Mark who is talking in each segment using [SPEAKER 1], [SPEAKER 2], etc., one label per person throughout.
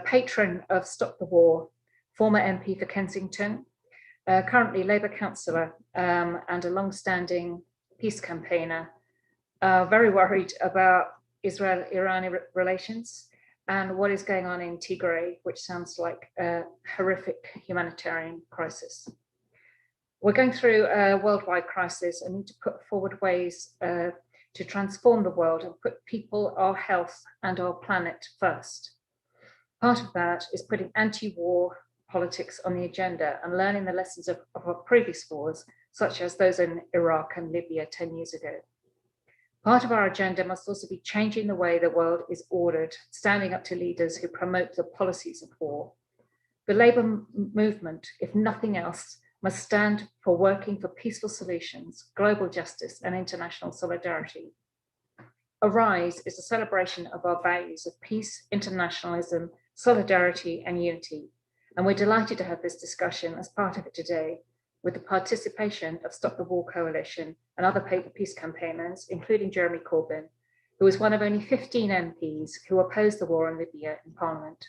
[SPEAKER 1] patron of Stop the War, former MP for Kensington, currently Labour councillor and a long-standing peace campaigner, very worried about Israel-Iran relations and what is going on in Tigray, which sounds like a horrific humanitarian crisis. We're going through a worldwide crisis and need to put forward ways to transform the world and put people, our health, and our planet first. Part of that is putting anti-war politics on the agenda and learning the lessons of our previous wars, such as those in Iraq and Libya 10 years ago. Part of our agenda must also be changing the way the world is ordered, standing up to leaders who promote the policies of war. The Labour movement, if nothing else, must stand for working for peaceful solutions, global justice, and international solidarity. Arise is a celebration of our values of peace, internationalism, solidarity, and unity. And we're delighted to have this discussion as part of it today, with the participation of Stop the War Coalition and other peace campaigners, including Jeremy Corbyn, who was one of only 15 MPs who opposed the war in Libya in Parliament.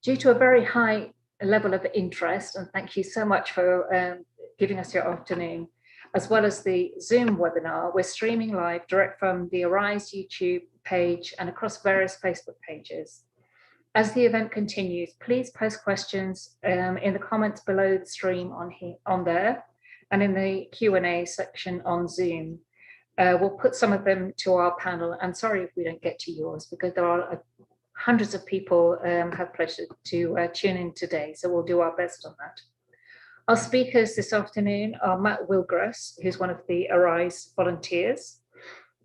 [SPEAKER 1] Due to a very high level of interest, and thank you so much for giving us your afternoon, as well as the Zoom webinar, we're streaming live direct from the Arise YouTube page and across various Facebook pages. As the event continues, please post questions in the comments below the stream on there and in the Q&A section on Zoom. We'll put some of them to our panel, and sorry if we don't get to yours, because there are hundreds of people have pledged to tune in today, so we'll do our best on that. Our speakers this afternoon are Matt Wilgross, who's one of the Arise volunteers,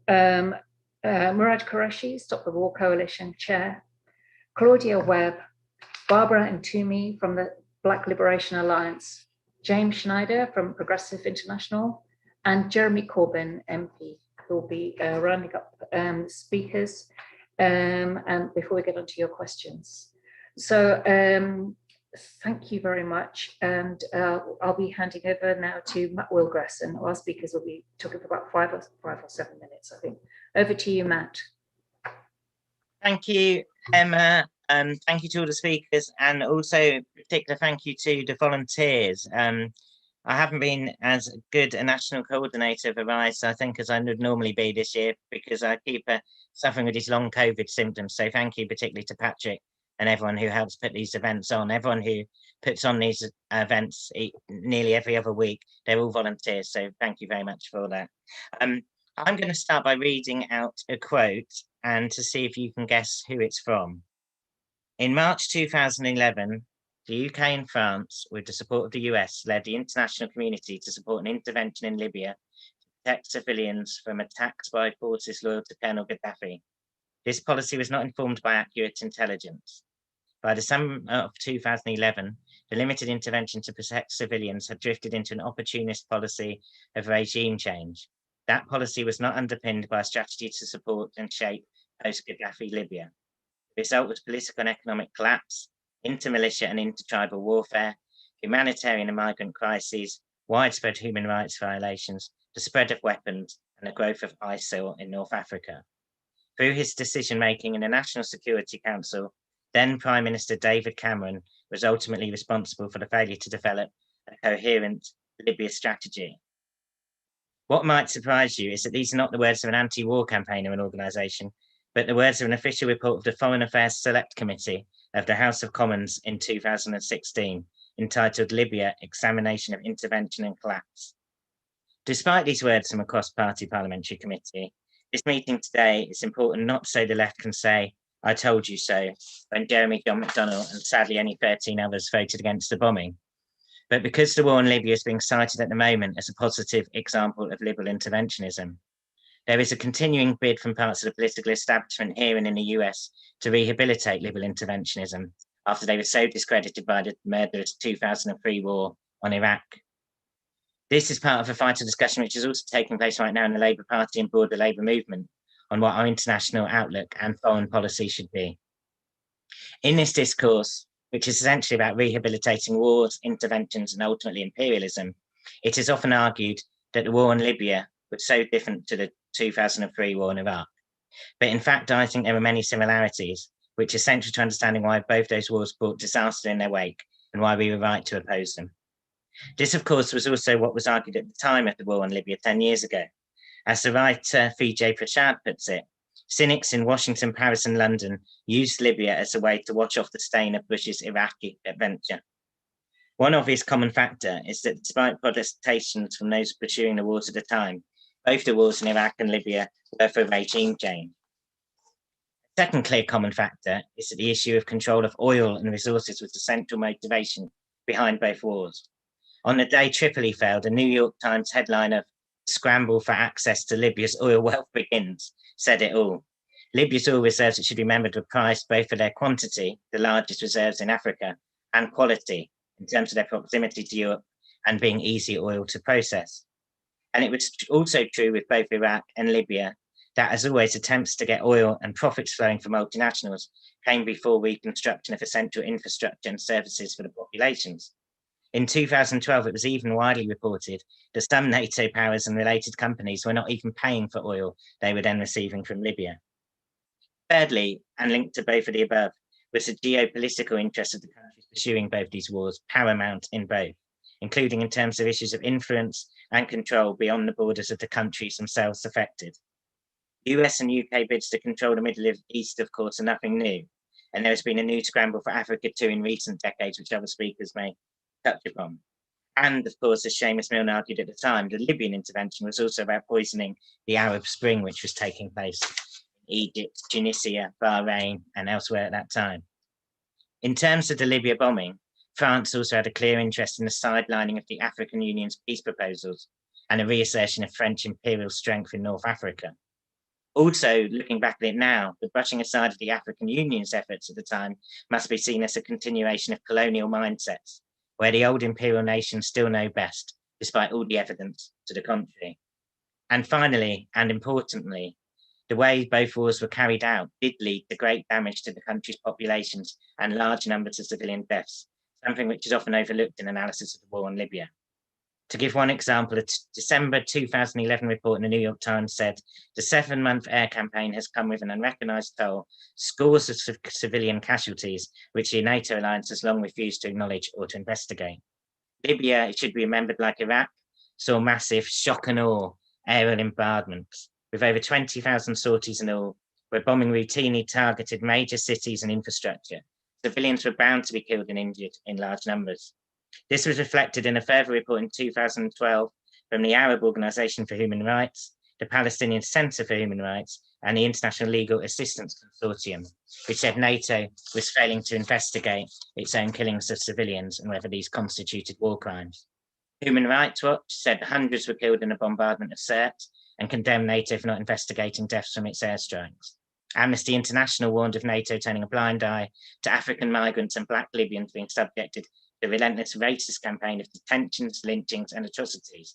[SPEAKER 1] Murad Qureshi, Stop the War Coalition Chair, Claudia Webbe, Barbara Ntumy from the Black Liberation Alliance, James Schneider from Progressive International, and Jeremy Corbyn, MP, who will be rounding up speakers and before we get onto your questions. So thank you very much. And I'll be handing over now to Matt Wilgross, and our speakers will be talking for about five or 7 minutes, I think. Over to you, Matt.
[SPEAKER 2] Thank you, Emma. Thank you to all the speakers, and also particular thank you to the volunteers. I haven't been as good a national coordinator of Arise, I think, as I would normally be this year, because I keep suffering with these long COVID symptoms. So thank you particularly to Patrick and everyone who helps put these events on. Everyone who puts on these events nearly every other week, they're all volunteers. So thank you very much for that. I'm going to start by reading out a quote and to see if you can guess who it's from. In March 2011, the UK and France, with the support of the US, led the international community to support an intervention in Libya to protect civilians from attacks by forces loyal to Colonel Gaddafi. This policy was not informed by accurate intelligence. By the summer of 2011, the limited intervention to protect civilians had drifted into an opportunist policy of regime change. That policy was not underpinned by a strategy to support and shape post-Gaddafi Libya. The result was political and economic collapse, inter-militia and inter-tribal warfare, humanitarian and migrant crises, widespread human rights violations, the spread of weapons, and the growth of ISIL in North Africa. Through his decision-making in the National Security Council, then Prime Minister David Cameron was ultimately responsible for the failure to develop a coherent Libya strategy. What might surprise you is that these are not the words of an anti-war campaign or an organisation, but the words of an official report of the Foreign Affairs Select Committee of the House of Commons in 2016, entitled Libya, Examination of Intervention and Collapse. Despite these words from a cross-party parliamentary committee, this meeting today is important not so the left can say, I told you so, when Jeremy John McDonnell and sadly only 13 others voted against the bombing, but because the war in Libya is being cited at the moment as a positive example of liberal interventionism. There is a continuing bid from parts of the political establishment here and in the US to rehabilitate liberal interventionism after they were so discredited by the murderous 2003 war on Iraq. This is part of a vital discussion which is also taking place right now in the Labour Party and broader Labour movement on what our international outlook and foreign policy should be. In this discourse, which is essentially about rehabilitating wars, interventions, and ultimately imperialism, it is often argued that the war in Libya was so different to the 2003 war in Iraq. But in fact, I think there are many similarities, which is central to understanding why both those wars brought disaster in their wake and why we were right to oppose them. This, of course, was also what was argued at the time of the war in Libya 10 years ago. As the writer Vijay Prashad puts it, cynics in Washington, Paris, and London used Libya as a way to wash off the stain of Bush's Iraqi adventure. One obvious common factor is that despite protestations from those pursuing the wars at the time, both the wars in Iraq and Libya were for regime change. A second clear common factor is that the issue of control of oil and resources was the central motivation behind both wars. On the day Tripoli fell, the New York Times headline of "Scramble for access to Libya's oil wealth begins" said it all. Libya's oil reserves, it should be remembered, were prized both for their quantity, the largest reserves in Africa, and quality, in terms of their proximity to Europe and being easy oil to process. And it was also true with both Iraq and Libya that, as always, attempts to get oil and profits flowing for multinationals came before reconstruction of essential infrastructure and services for the populations. In 2012, it was even widely reported that some NATO powers and related companies were not even paying for oil they were then receiving from Libya. Thirdly, and linked to both of the above, was the geopolitical interest of the countries pursuing both these wars paramount in both, including in terms of issues of influence and control beyond the borders of the countries themselves affected. US and UK bids to control the Middle East, of course, are nothing new, and there has been a new scramble for Africa too in recent decades, which other speakers may touch upon. And of course, as Seamus Milne argued at the time, the Libyan intervention was also about poisoning the Arab Spring, which was taking place in Egypt, Tunisia, Bahrain, and elsewhere at that time. In terms of the Libya bombing, France also had a clear interest in the sidelining of the African Union's peace proposals and a reassertion of French imperial strength in North Africa. Also, looking back at it now, the brushing aside of the African Union's efforts at the time must be seen as a continuation of colonial mindsets, where the old imperial nations still know best, despite all the evidence to the contrary. And finally, and importantly, the way both wars were carried out did lead to great damage to the country's populations and large numbers of civilian deaths, something which is often overlooked in analysis of the war in Libya. To give one example, a December 2011 report in the New York Times said, the 7-month air campaign has come with an unrecognised toll, scores of civilian casualties, which the NATO alliance has long refused to acknowledge or to investigate. Libya, it should be remembered, like Iraq, saw massive shock and awe aerial bombardments, with over 20,000 sorties in all, where bombing routinely targeted major cities and infrastructure. Civilians were bound to be killed and injured in large numbers. This was reflected in a further report in 2012 from the Arab Organization for Human Rights, the Palestinian Center for Human Rights, and the International Legal Assistance Consortium, which said NATO was failing to investigate its own killings of civilians and whether these constituted war crimes. Human Rights Watch said hundreds were killed in a bombardment of Sirte and condemned NATO for not investigating deaths from its airstrikes. Amnesty International warned of NATO turning a blind eye to African migrants and Black Libyans being subjected to a relentless racist campaign of detentions, lynchings, and atrocities.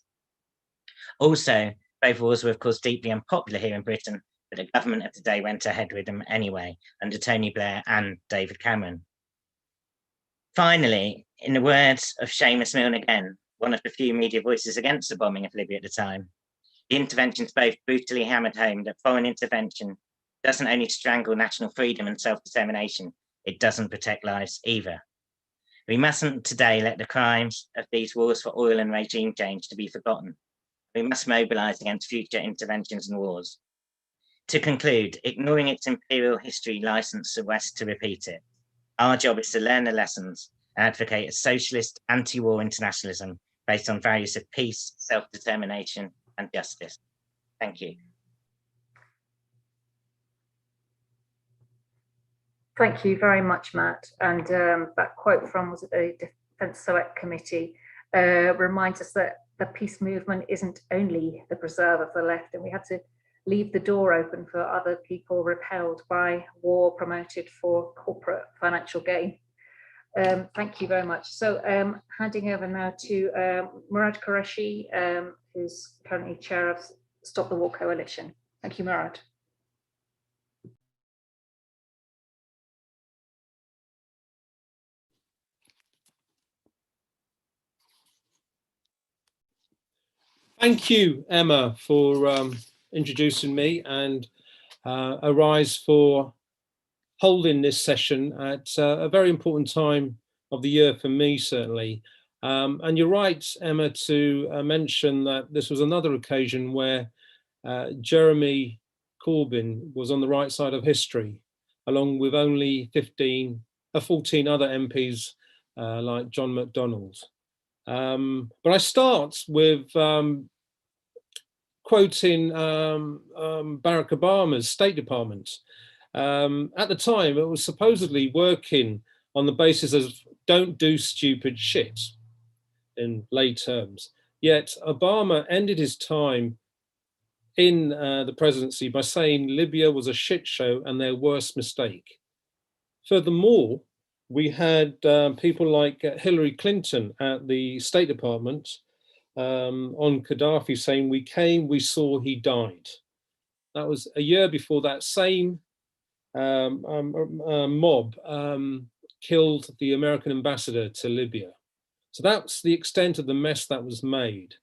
[SPEAKER 2] Also, both wars were, of course, deeply unpopular here in Britain, but the government of the day went ahead with them anyway, under Tony Blair and David Cameron. Finally, in the words of Seamus Milne again, one of the few media voices against the bombing of Libya at the time, the interventions both brutally hammered home that foreign intervention doesn't only strangle national freedom and self-determination, it doesn't protect lives either. We mustn't today let the crimes of these wars for oil and regime change to be forgotten. We must mobilise against future interventions and wars. To conclude, ignoring its imperial history licensed the West to repeat it. Our job is to learn the lessons and advocate a socialist anti-war internationalism based on values of peace, self-determination, and justice. Thank you.
[SPEAKER 1] Thank you very much, Matt. And that quote from was it the Defence Select Committee reminds us that the peace movement isn't only the preserve of the left, and we had to leave the door open for other people repelled by war promoted for corporate financial gain. Thank you very much. So handing over now to Murad Qureshi, who's currently chair of Stop the War Coalition. Thank you, Murad.
[SPEAKER 3] Thank you, Emma, for introducing me, and a rise for holding this session at a very important time of the year for me, certainly. And you're right, Emma, to mention that this was another occasion where Jeremy Corbyn was on the right side of history, along with only 14 other MPs like John McDonnell. But I start with quoting Barack Obama's State Department. At the time, it was supposedly working on the basis of don't do stupid shit, in lay terms. Yet Obama ended his time in the presidency by saying Libya was a shit show and their worst mistake. Furthermore, we had people like Hillary Clinton at the State Department on Gaddafi saying, we came, we saw, he died. That was a year before that same mob killed the American ambassador to Libya. So that's the extent of the mess that was made.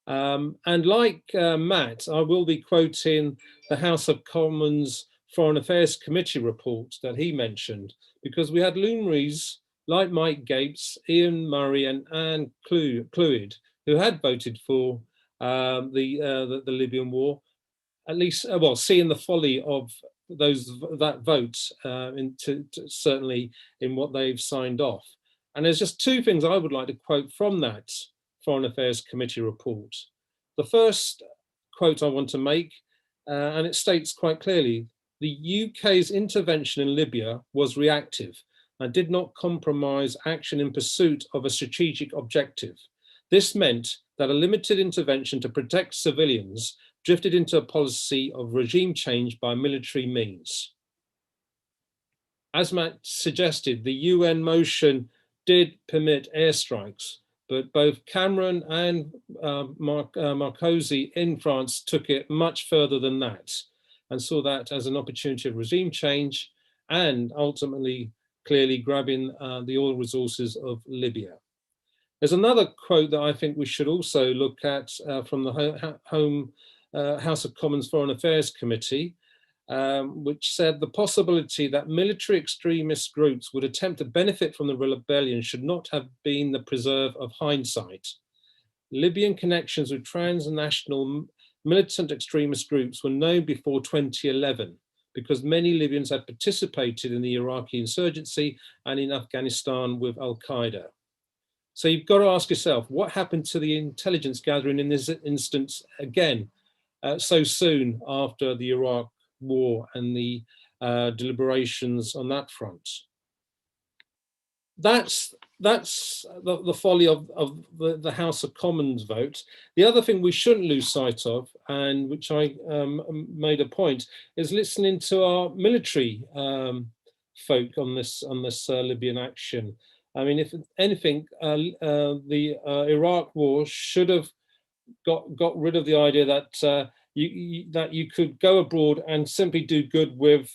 [SPEAKER 3] And like Matt, I will be quoting the House of Commons Foreign Affairs Committee report that he mentioned, because we had luminaries like Mike Gates, Ian Murray and Anne Coad, who had voted for the Libyan war, at least, well, seeing the folly of that vote certainly in what they've signed off. And there's just two things I would like to quote from that Foreign Affairs Committee report. The first quote I want to make, and it states quite clearly, the UK's intervention in Libya was reactive and did not compromise action in pursuit of a strategic objective. This meant that a limited intervention to protect civilians drifted into a policy of regime change by military means. As Matt suggested, the UN motion did permit airstrikes, but both Cameron and Sarkozy in France took it much further than that and saw that as an opportunity of regime change and ultimately clearly grabbing the oil resources of Libya. There's another quote that I think we should also look at from the House of Commons Foreign Affairs Committee, which said the possibility that military extremist groups would attempt to benefit from the rebellion should not have been the preserve of hindsight. Libyan connections with transnational militant extremist groups were known before 2011 because many Libyans had participated in the Iraqi insurgency and in Afghanistan with Al-Qaeda. So you've got to ask yourself, what happened to the intelligence gathering in this instance again, so soon after the Iraq war and the deliberations on that front? That's the folly of the House of Commons vote. The other thing we shouldn't lose sight of, and which I made a point, is listening to our military folk on this Libyan action. I mean, if anything, the Iraq war should have got rid of the idea that you could go abroad and simply do good with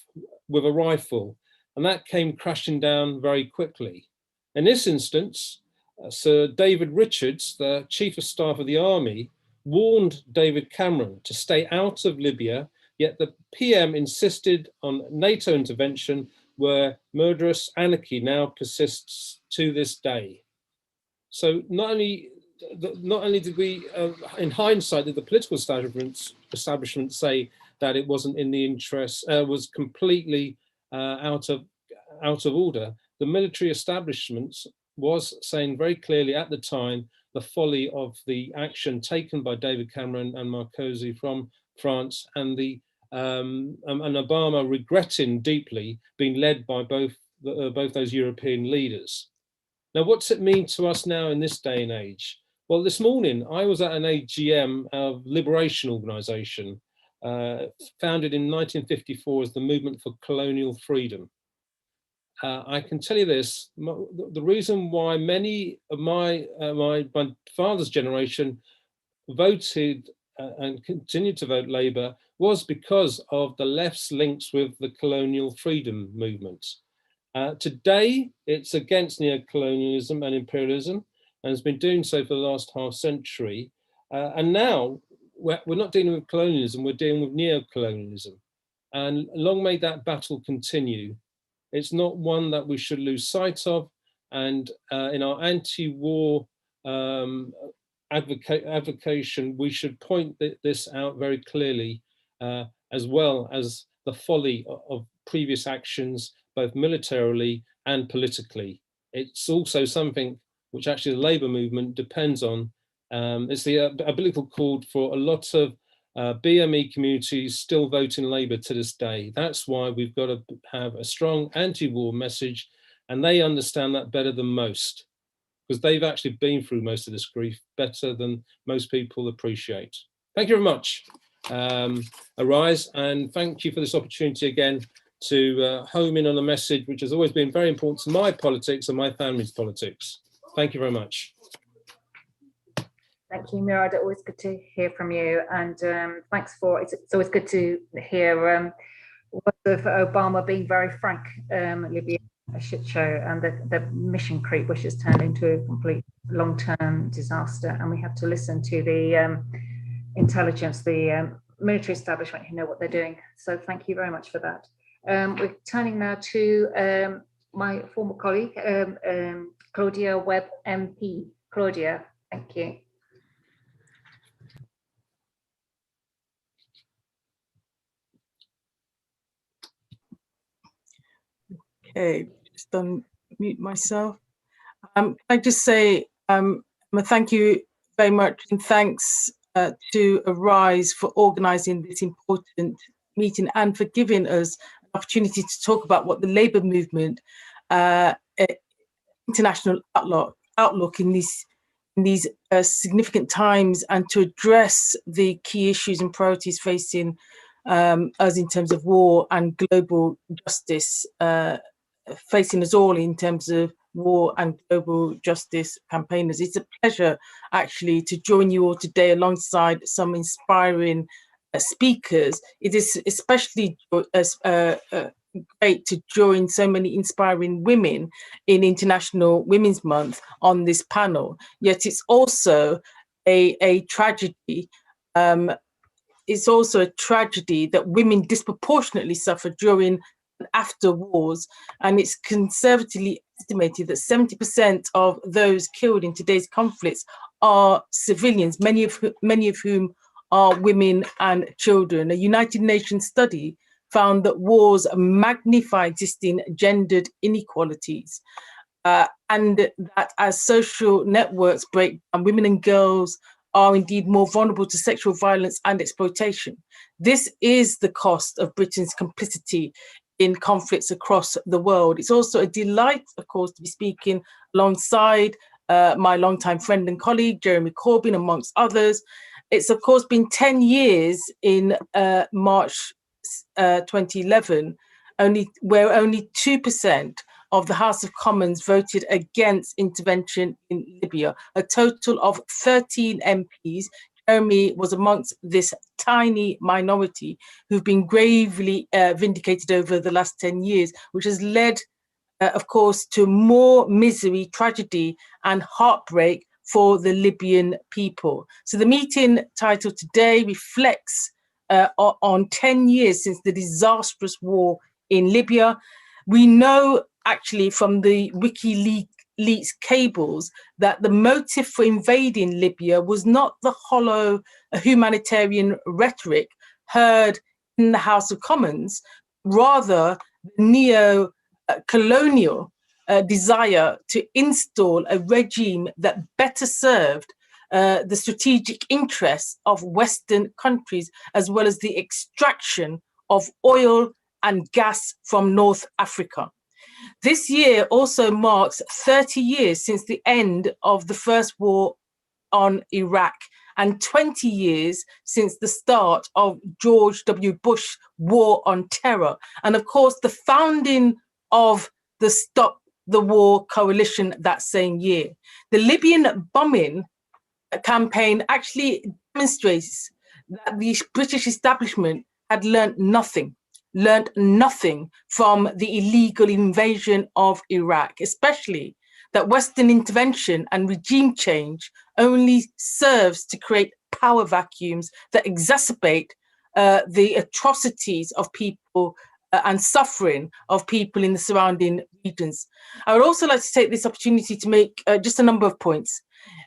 [SPEAKER 3] a rifle, and that came crashing down very quickly. In this instance, Sir David Richards, the Chief of Staff of the Army, warned David Cameron to stay out of Libya, yet the PM insisted on NATO intervention where murderous anarchy now persists to this day. So not only did we, in hindsight, did the political establishment say that it wasn't in the interest, was completely out of order, the military establishment was saying very clearly at the time the folly of the action taken by David Cameron and Sarkozy from France, and and Obama regretting deeply being led by both those European leaders. Now, what's it mean to us now in this day and age? Well, this morning I was at an AGM of Liberation Organization, founded in 1954 as the Movement for Colonial Freedom. I can tell you this, the reason why many of my father's generation voted and continued to vote Labour was because of the left's links with the colonial freedom movement. Today, it's against neocolonialism and imperialism, and has been doing so for the last half century. And now we're not dealing with colonialism, we're dealing with neocolonialism. And long may that battle continue. It's not one that we should lose sight of. And in our anti-war advocation, we should point this out very clearly, as well as the folly of previous actions, both militarily and politically. It's also something which actually the Labour movement depends on. It's the umbilical cord for a lot of BME communities still voting Labour to this day. That's why we've got to have a strong anti-war message, and they understand that better than most, because they've actually been through most of this grief better than most people appreciate. Thank you very much, Arise, and thank you for this opportunity again to home in on a message which has always been very important to my politics and my family's politics. Thank you very much.
[SPEAKER 1] Thank you, Murad. Always good to hear from you, and thanks for. It's always good to hear words of Obama being very frank. Libya, a shit show, and the mission creep, which has turned into a complete long-term disaster. And we have to listen to the intelligence, the military establishment who know what they're doing. So thank you very much for that. We're turning now to my former colleague, Claudia Webbe MP. Claudia, thank you.
[SPEAKER 4] Okay, just unmute myself. I just say thank you very much, and thanks to Arise for organising this important meeting and for giving us an opportunity to talk about what the Labour movement international outlook in these significant times, and to address the key issues and priorities facing us in terms of war and global justice, facing us all in terms of war and global justice campaigners. It's a pleasure actually to join you all today alongside some inspiring speakers. It is especially great to join so many inspiring women in International Women's Month on this panel. Yet it's also a tragedy. It's also a tragedy that women disproportionately suffer during and after wars, and it's conservatively estimated that 70% of those killed in today's conflicts are civilians, many of whom are women and children. A United Nations study found that wars magnify existing gendered inequalities, and that as social networks break down, women and girls are indeed more vulnerable to sexual violence and exploitation. This is the cost of Britain's complicity in conflicts across the world. It's also a delight, of course, to be speaking alongside my longtime friend and colleague, Jeremy Corbyn, amongst others. It's, of course, been 10 years in March 2011, where only 2% of the House of Commons voted against intervention in Libya. A total of 13 MPs, Jeremy was amongst this tiny minority who've been gravely vindicated over the last 10 years, which has led, of course, to more misery, tragedy, and heartbreak for the Libyan people. So the meeting title today reflects on 10 years since the disastrous war in Libya. We know actually from the WikiLeaks cables that the motive for invading Libya was not the hollow humanitarian rhetoric heard in the House of Commons, rather neo-colonial desire to install a regime that better served the strategic interests of Western countries, as well as the extraction of oil and gas from North Africa. This year also marks 30 years since the end of the first war on Iraq, and 20 years since the start of George W. Bush's war on terror, and of course the founding of the Stop the War coalition that same year. The Libyan bombing campaign actually demonstrates that the British establishment had learned nothing from the illegal invasion of Iraq, especially that Western intervention and regime change only serves to create power vacuums that exacerbate the atrocities of people and suffering of people in the surrounding regions. I would also like to take this opportunity to make just a number of points.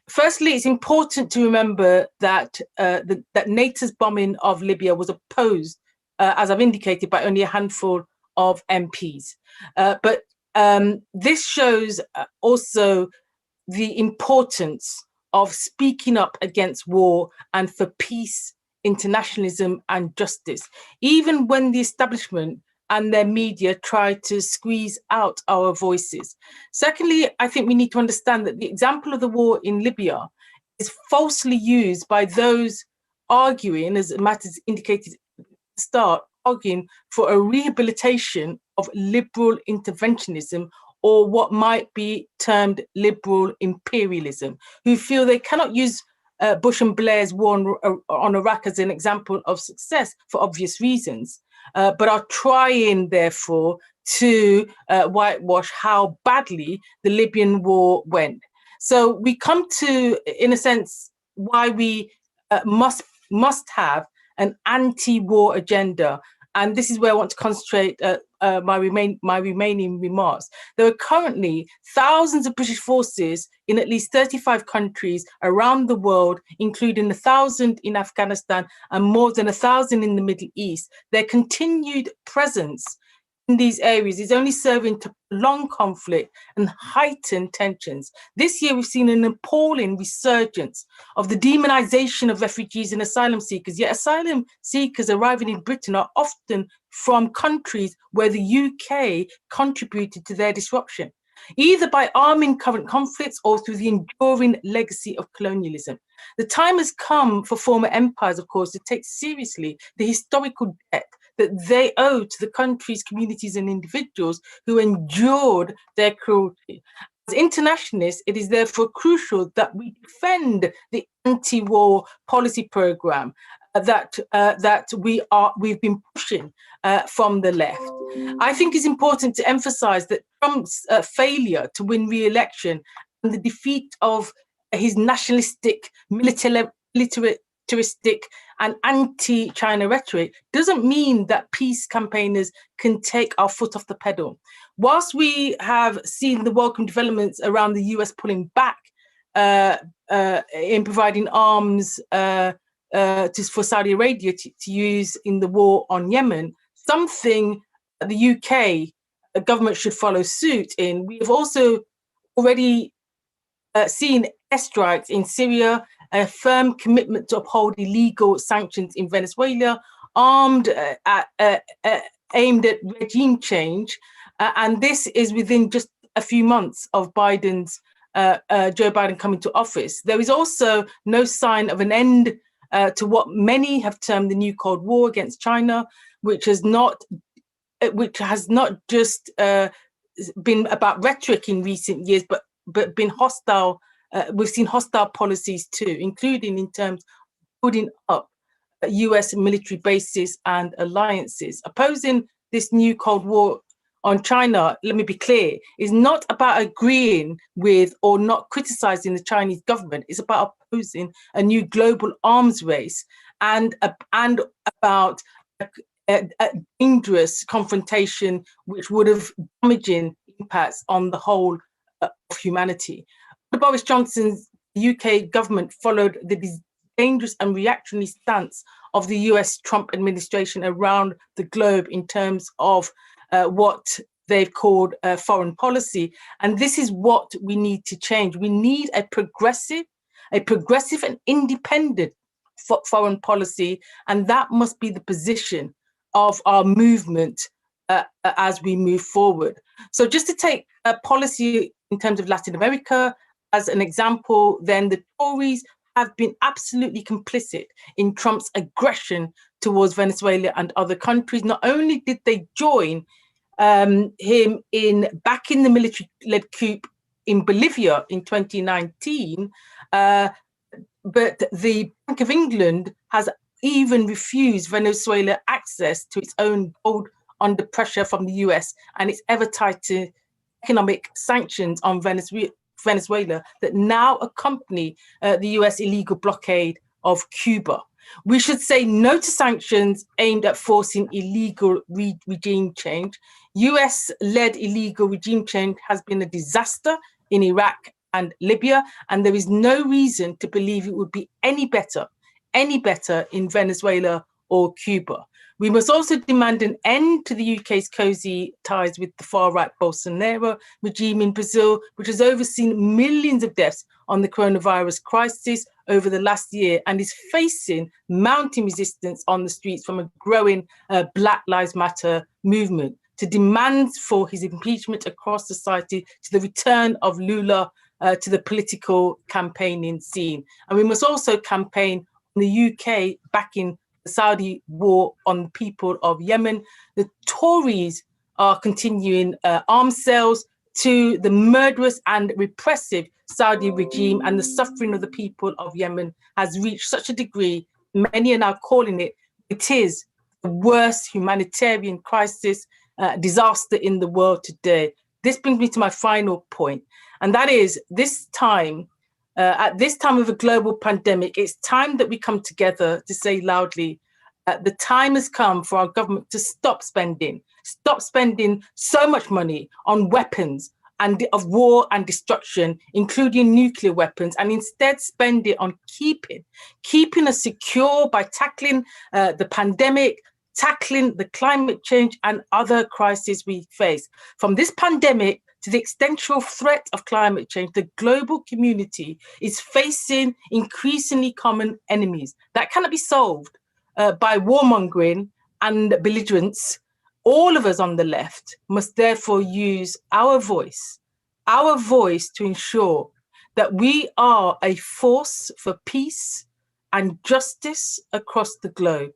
[SPEAKER 4] Firstly, it's important to remember that that NATO's bombing of Libya was opposed, as I've indicated, by only a handful of MPs. But this shows also the importance of speaking up against war and for peace, internationalism and justice, even when the establishment and their media try to squeeze out our voices. Secondly, I think we need to understand that the example of the war in Libya is falsely used by those arguing, as Matt has indicated at the start, arguing for a rehabilitation of liberal interventionism, or what might be termed liberal imperialism, who feel they cannot use Bush and Blair's war on Iraq as an example of success for obvious reasons, but are trying, therefore, to whitewash how badly the Libyan war went. So we come to, in a sense, why we must have an anti-war agenda. And this is where I want to concentrate my remaining remarks. There are currently thousands of British forces in at least 35 countries around the world, including 1,000 in Afghanistan and more than 1,000 in the Middle East. Their continued presence in these areas is only serving to prolong conflict and heighten tensions. This year, we've seen an appalling resurgence of the demonization of refugees and asylum seekers, yet asylum seekers arriving in Britain are often from countries where the UK contributed to their disruption, either by arming current conflicts or through the enduring legacy of colonialism. The time has come for former empires, of course, to take seriously the historical debt that they owe to the countries, communities, and individuals who endured their cruelty. As internationalists, it is therefore crucial that we defend the anti-war policy program that we've been pushing from the left. I think it's important to emphasize that Trump's failure to win re-election and the defeat of his nationalistic, militaristic and anti-China rhetoric doesn't mean that peace campaigners can take our foot off the pedal. Whilst we have seen the welcome developments around the US pulling back in providing arms for Saudi Arabia to use in the war on Yemen, something the UK government should follow suit in. We have also already seen airstrikes in Syria, a firm commitment to uphold illegal sanctions in Venezuela, aimed at regime change, and this is within just a few months of Joe Biden coming to office. There is also no sign of an end to what many have termed the new Cold War against China, which has not just been about rhetoric in recent years, but been hostile. We've seen hostile policies too, including in terms of putting up US military bases and alliances. Opposing this new Cold War on China, let me be clear, is not about agreeing with or not criticizing the Chinese government. It's about opposing a new global arms race and about a dangerous confrontation which would have damaging impacts on the whole of humanity. Boris Johnson's UK government followed the dangerous and reactionary stance of the US Trump administration around the globe in terms of what they've called foreign policy. And this is what we need to change. We need a progressive and independent foreign policy, and that must be the position of our movement as we move forward. So just to take a policy in terms of Latin America as an example, then the Tories have been absolutely complicit in Trump's aggression towards Venezuela and other countries. Not only did they join him in backing the military-led coup in Bolivia in 2019, but the Bank of England has even refused Venezuela access to its own gold under pressure from the US and its ever tighter economic sanctions on Venezuela that now accompany the US illegal blockade of Cuba. We should say no to sanctions aimed at forcing illegal regime change. US-led illegal regime change has been a disaster in Iraq and Libya, and there is no reason to believe it would be any better in Venezuela or Cuba. We must also demand an end to the UK's cosy ties with the far-right Bolsonaro regime in Brazil, which has overseen millions of deaths on the coronavirus crisis over the last year and is facing mounting resistance on the streets from a growing Black Lives Matter movement, to demands for his impeachment across society, to the return of Lula to the political campaigning scene. And we must also campaign on the UK backing the Saudi war on the people of Yemen. The Tories are continuing arms sales to the murderous and repressive Saudi regime, and the suffering of the people of Yemen has reached such a degree, many are now calling it is the worst humanitarian crisis, disaster in the world today. This brings me to my final point, and that is this time, at this time of a global pandemic, it's time that we come together to say loudly, the time has come for our government to stop spending so much money on weapons and of war and destruction, including nuclear weapons, and instead spend it on keeping us secure by tackling the pandemic, tackling the climate change and other crises we face. From this pandemic to the existential threat of climate change, the global community is facing increasingly common enemies that cannot be solved by warmongering and belligerence. All of us on the left must therefore use our voice to ensure that we are a force for peace and justice across the globe.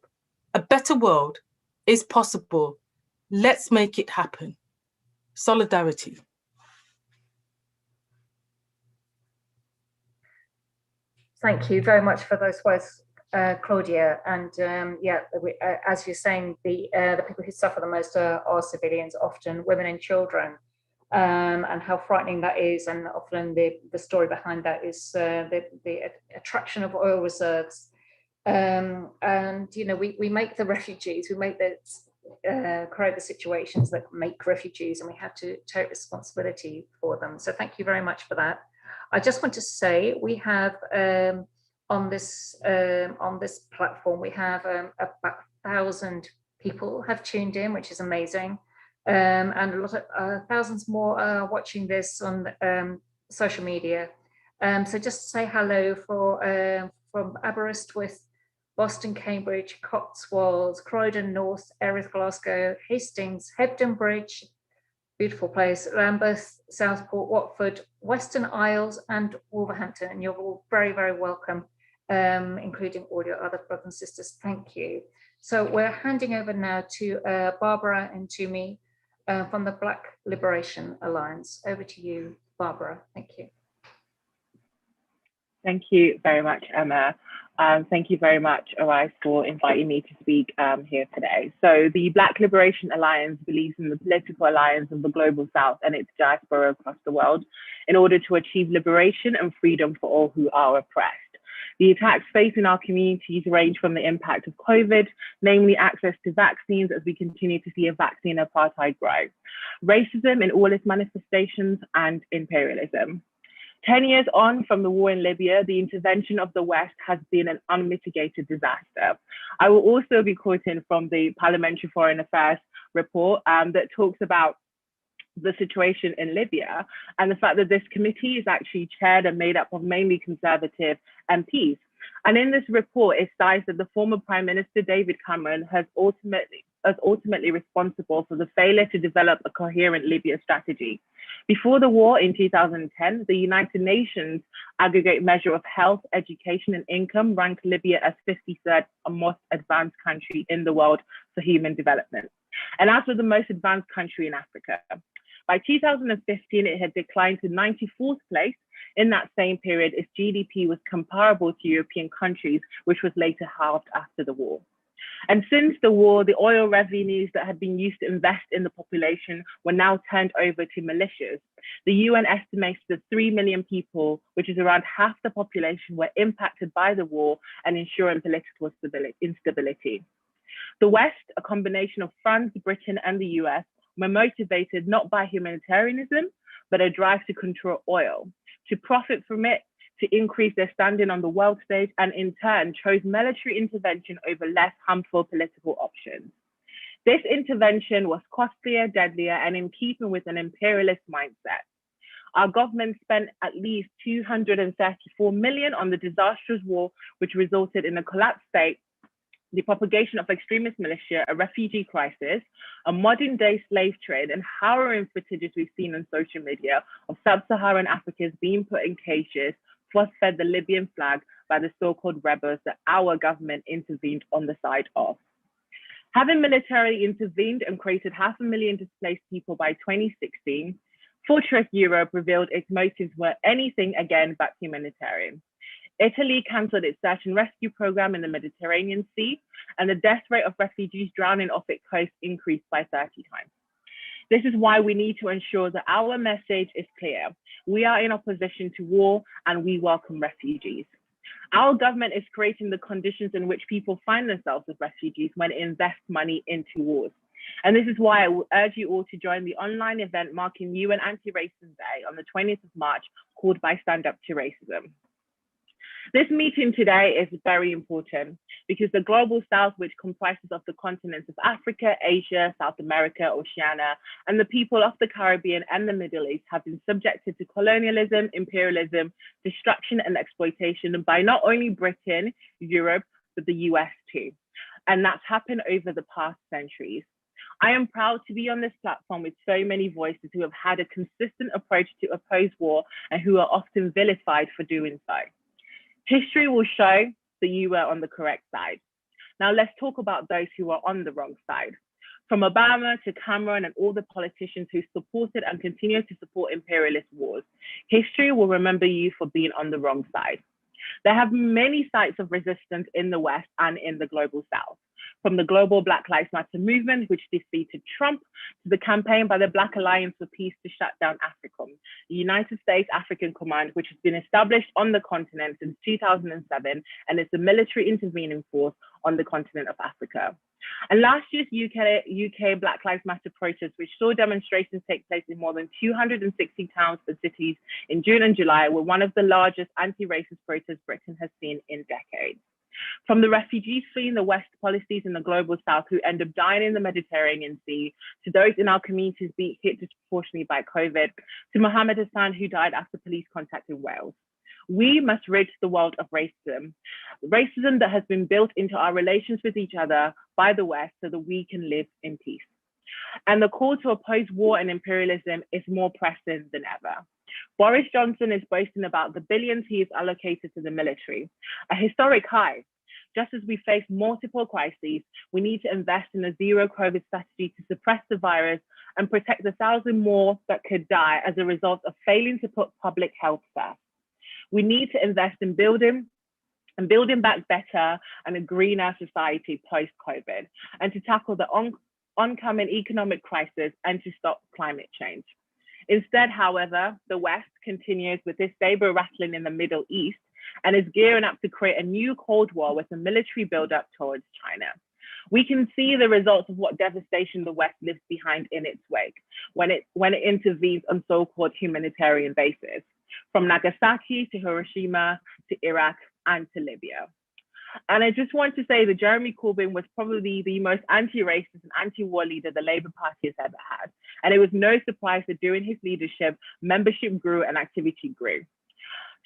[SPEAKER 4] A better world is possible. Let's make it happen. Solidarity.
[SPEAKER 1] Thank you very much for those words, Claudia. And as you're saying, the people who suffer the most are civilians, often women and children, and how frightening that is. And often the story behind that is the attraction of oil reserves. And we make the refugees, we make create the situations that make refugees, and we have to take responsibility for them. So thank you very much for that. I just want to say we have on this platform, we have about 1,000 people have tuned in, which is amazing, and a lot of thousands more are watching this on social media. So just to say hello from Aberystwyth, Boston, Cambridge, Cotswolds, Croydon North, Erith, Glasgow, Hastings, Hebden Bridge, beautiful place, Lambeth, Southport, Watford, Western Isles, and Wolverhampton. And you're all very, very welcome, including all your other brothers and sisters. Thank you. So we're handing over now to Barbara and Ntumy from the Black Liberation Alliance. Over to you, Barbara. Thank you.
[SPEAKER 5] Thank you very much, Emma. Thank you very much, Arise, for inviting me to speak here today. So the Black Liberation Alliance believes in the political alliance of the Global South and its diaspora across the world in order to achieve liberation and freedom for all who are oppressed. The attacks facing our communities range from the impact of COVID, namely access to vaccines as we continue to see a vaccine apartheid grow, racism in all its manifestations, and imperialism. 10 years on from the war in Libya, the intervention of the West has been an unmitigated disaster. I will also be quoting from the Parliamentary Foreign Affairs report that talks about the situation in Libya and the fact that this committee is actually chaired and made up of mainly conservative MPs. And in this report, it cites that the former Prime Minister David Cameron has ultimately responsible for the failure to develop a coherent Libya strategy. Before the war in 2010, the United Nations aggregate measure of health, education, and income ranked Libya as 53rd most advanced country in the world for human development, and as for the most advanced country in Africa. By 2015, it had declined to 94th place. In that same period, its GDP was comparable to European countries, which was later halved after the war. And since the war, the oil revenues that had been used to invest in the population were now turned over to militias. The UN estimates that 3 million people, which is around half the population, were impacted by the war and ensuring political instability. The West, a combination of France, Britain, and the US, were motivated not by humanitarianism, but a drive to control oil, to profit from it, to increase their standing on the world stage, and in turn chose military intervention over less harmful political options. This intervention was costlier, deadlier, and in keeping with an imperialist mindset. Our government spent at least 234 million on the disastrous war, which resulted in a collapsed state, the propagation of extremist militia, a refugee crisis, a modern day slave trade, and harrowing footages we've seen on social media of sub-Saharan Africans being put in cages, force-fed the Libyan flag by the so-called rebels that our government intervened on the side of. Having militarily intervened and created 500,000 displaced people by 2016, Fortress Europe revealed its motives were anything again but humanitarian. Italy cancelled its search and rescue program in the Mediterranean Sea, and the death rate of refugees drowning off its coast increased by 30 times. This is why we need to ensure that our message is clear. We are in opposition to war and we welcome refugees. Our government is creating the conditions in which people find themselves as refugees when it invests money into wars. And this is why I will urge you all to join the online event marking UN Anti-Racism Day on the 20th of March, called by Stand Up to Racism. This meeting today is very important because the Global South, which comprises of the continents of Africa, Asia, South America, Oceania, and the people of the Caribbean and the Middle East have been subjected to colonialism, imperialism, destruction, and exploitation by not only Britain, Europe, but the US too. And that's happened over the past centuries. I am proud to be on this platform with so many voices who have had a consistent approach to oppose war and who are often vilified for doing so. History will show that you were on the correct side. Now let's talk about those who are on the wrong side. From Obama to Cameron and all the politicians who supported and continue to support imperialist wars, history will remember you for being on the wrong side. There have been many sites of resistance in the West and in the Global South. From the global Black Lives Matter movement, which defeated Trump, to the campaign by the Black Alliance for Peace to shut down AFRICOM, the United States African Command, which has been established on the continent since 2007 and is the military intervening force on the continent of Africa. And last year's UK Black Lives Matter protests, which saw demonstrations take place in more than 260 towns and cities in June and July, were one of the largest anti-racist protests Britain has seen in decades. From the refugees fleeing the West policies in the Global South who end up dying in the Mediterranean Sea, to those in our communities being hit disproportionately by COVID, to Mohammed Hassan who died after police contacted Wales. We must rid the world of racism that has been built into our relations with each other by the West so that we can live in peace. And the call to oppose war and imperialism is more pressing than ever. Boris Johnson is boasting about the billions he has allocated to the military, a historic high. Just as we face multiple crises, we need to invest in a zero COVID strategy to suppress the virus and protect the 1,000 more that could die as a result of failing to put public health first. We need to invest in building back better and a greener society post-COVID, and to tackle the oncoming economic crisis and to stop climate change. Instead, however, the West continues with this saber rattling in the Middle East and is gearing up to create a new Cold War with a military buildup towards China. We can see the results of what devastation the West leaves behind in its wake when it intervenes on so-called humanitarian bases, from Nagasaki to Hiroshima to Iraq and to Libya. And I just want to say that Jeremy Corbyn was probably the most anti-racist and anti-war leader the Labour Party has ever had. And it was no surprise that during his leadership, membership grew and activity grew.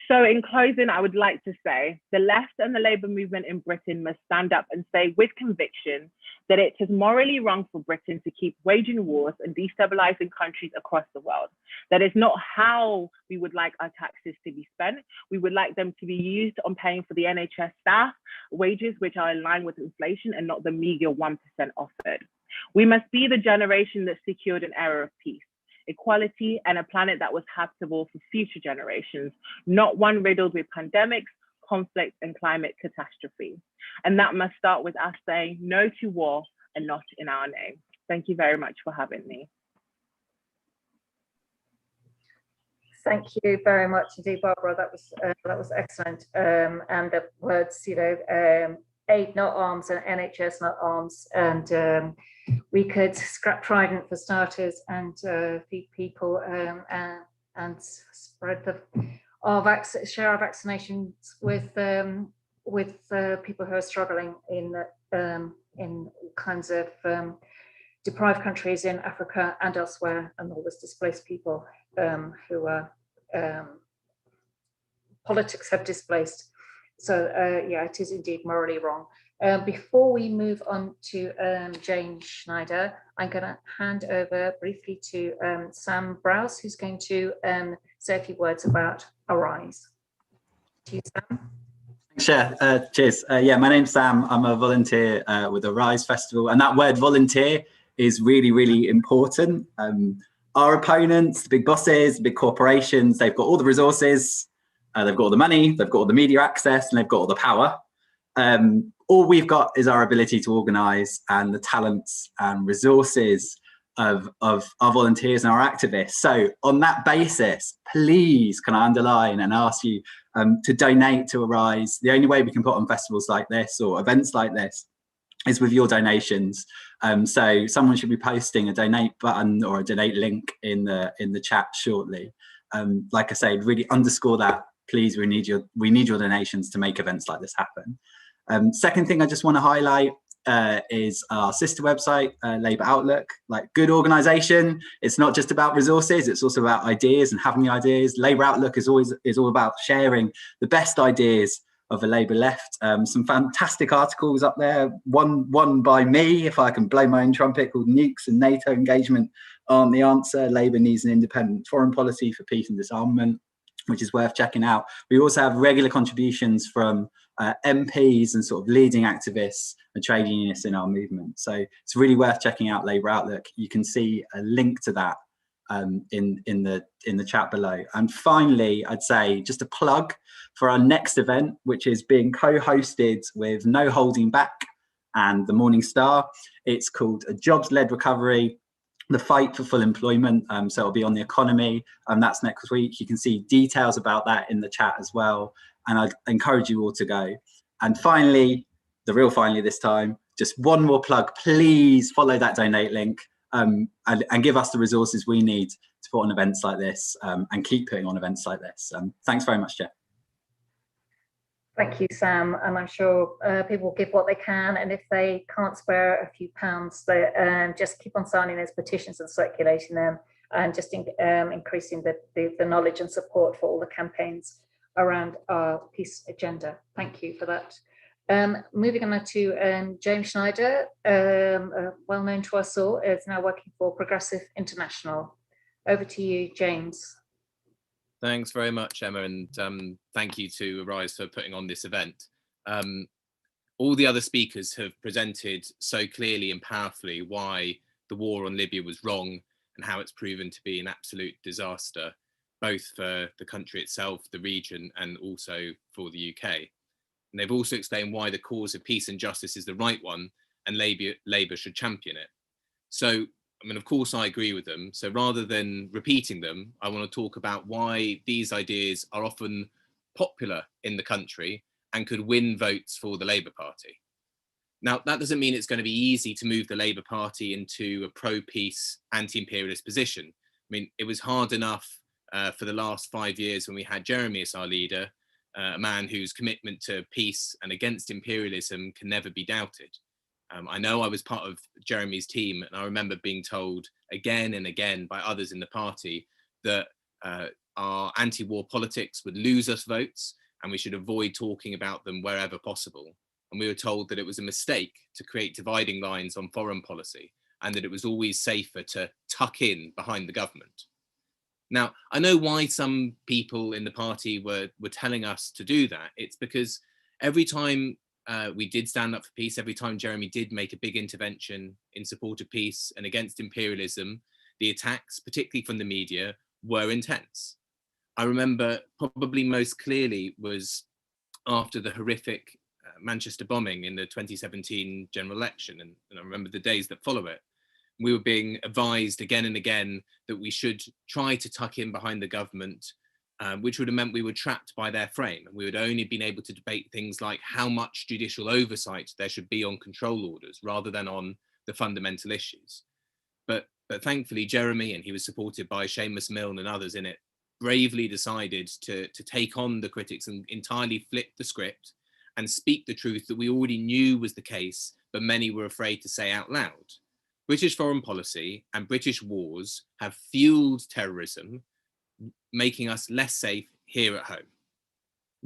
[SPEAKER 5] So in closing, I would like to say the left and the Labour movement in Britain must stand up and say with conviction that it is morally wrong for Britain to keep waging wars and destabilizing countries across the world. That is not how we would like our taxes to be spent. We would like them to be used on paying for the NHS staff wages, which are in line with inflation and not the meager 1% offered. We must be the generation that secured an era of peace, equality, and a planet that was habitable for future generations, not one riddled with pandemics, conflict, and climate catastrophe. And that must start with us saying no to war and not in our name. Thank you very much for having me.
[SPEAKER 1] Thank you very much indeed, Barbara. That was excellent. And the words, aid not arms and NHS not arms, and we could scrap Trident for starters and feed people and spread share our vaccinations with people who are struggling in all kinds of deprived countries in Africa and elsewhere, and all those displaced people who are politics have displaced. So yeah, it is indeed morally wrong. Before we move on to Jane Schneider, I'm going to hand over briefly to Sam Browse, who's going to say a few words about Arise. To you, Sam.
[SPEAKER 6] Sure. Cheers. Yeah, my name's Sam. I'm a volunteer with Arise Festival, and that word volunteer is really, really important. Our opponents, the big bosses, the big corporations, they've got all the resources, they've got all the money, they've got all the media access, and they've got all the power. All we've got is our ability to organise and the talents and resources of our volunteers and our activists. So on that basis, please can I underline and ask you to donate to Arise. The only way we can put on festivals like this or events like this is with your donations. So someone should be posting a donate button or a donate link in the chat shortly. Like I say, really underscore that. Please, we need your donations to make events like this happen. Second thing I just want to highlight is our sister website, Labour Outlook. Like, good organisation, it's not just about resources, it's also about ideas and having the ideas. Labour Outlook is all about sharing the best ideas of the Labour left. Some fantastic articles up there. One by me, if I can blow my own trumpet, called Nukes and NATO Engagement Aren't the Answer. Labour needs an independent foreign policy for peace and disarmament, which is worth checking out. We also have regular contributions from MPs and sort of leading activists and trade unionists in our movement. So it's really worth checking out Labour Outlook. You can see a link to that in the chat below. And finally, I'd say just a plug for our next event, which is being co-hosted with No Holding Back and the Morning Star. It's called a Jobs-Led Recovery, the Fight for Full Employment. So it'll be on the economy, and that's next week. You can see details about that in the chat as well, and I'd encourage you all to go. And finally, the real finally this time, just one more plug, please follow that donate link and give us the resources we need to put on events like this and keep putting on events like this. Thanks very much, Jeff.
[SPEAKER 1] Thank you, Sam. And I'm sure people will give what they can. And if they can't spare a few pounds, they just keep on signing those petitions and circulating them, and just increasing the knowledge and support for all the campaigns around our peace agenda. Thank you for that. Moving on to James Schneider, well known to us all, is now working for Progressive International. Over to you, James.
[SPEAKER 7] Thanks very much, Emma, and thank you to Arise for putting on this event. All the other speakers have presented so clearly and powerfully why the war on Libya was wrong and how it's proven to be an absolute disaster, both for the country itself, the region, and also for the UK. And they've also explained why the cause of peace and justice is the right one, and Labour should champion it. So, I mean, of course, I agree with them. So rather than repeating them, I want to talk about why these ideas are often popular in the country and could win votes for the Labour Party. Now, that doesn't mean it's going to be easy to move the Labour Party into a pro-peace, anti-imperialist position. I mean, it was hard enough for the last 5 years when we had Jeremy as our leader, a man whose commitment to peace and against imperialism can never be doubted. I know I was part of Jeremy's team, and I remember being told again and again by others in the party that our anti-war politics would lose us votes and we should avoid talking about them wherever possible. And we were told that it was a mistake to create dividing lines on foreign policy and that it was always safer to tuck in behind the government. Now, I know why some people in the party were telling us to do that. It's because every time we did stand up for peace, every time Jeremy did make a big intervention in support of peace and against imperialism, the attacks, particularly from the media, were intense. I remember probably most clearly was after the horrific Manchester bombing in the 2017 general election, and I remember the days that follow it. We were being advised again and again that we should try to tuck in behind the government, which would have meant we were trapped by their frame. And we would only been able to debate things like how much judicial oversight there should be on control orders rather than on the fundamental issues. But thankfully, Jeremy, and he was supported by Seamus Milne and others in it, bravely decided to take on the critics and entirely flip the script and speak the truth that we already knew was the case, but many were afraid to say out loud. British foreign policy and British wars have fueled terrorism, making us less safe here at home.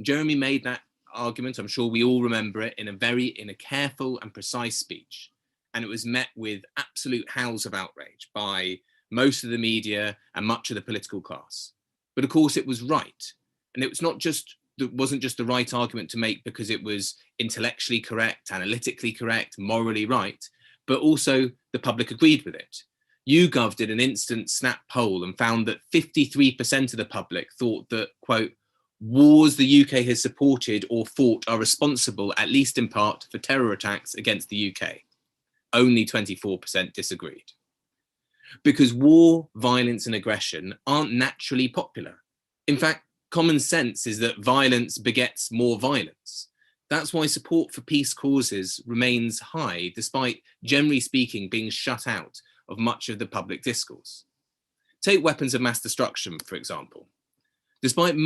[SPEAKER 7] Jeremy made that argument, I'm sure we all remember it, in a careful and precise speech. And it was met with absolute howls of outrage by most of the media and much of the political class. But of course it was right. And it wasn't just the right argument to make because it was intellectually correct, analytically correct, morally right, but also the public agreed with it. YouGov did an instant snap poll and found that 53% of the public thought that, quote, wars the UK has supported or fought are responsible, at least in part, for terror attacks against the UK. Only 24% disagreed. Because war, violence and aggression aren't naturally popular. In fact, common sense is that violence begets more violence. That's why support for peace causes remains high, despite, generally speaking, being shut out of much of the public discourse. Take weapons of mass destruction, for example. Despite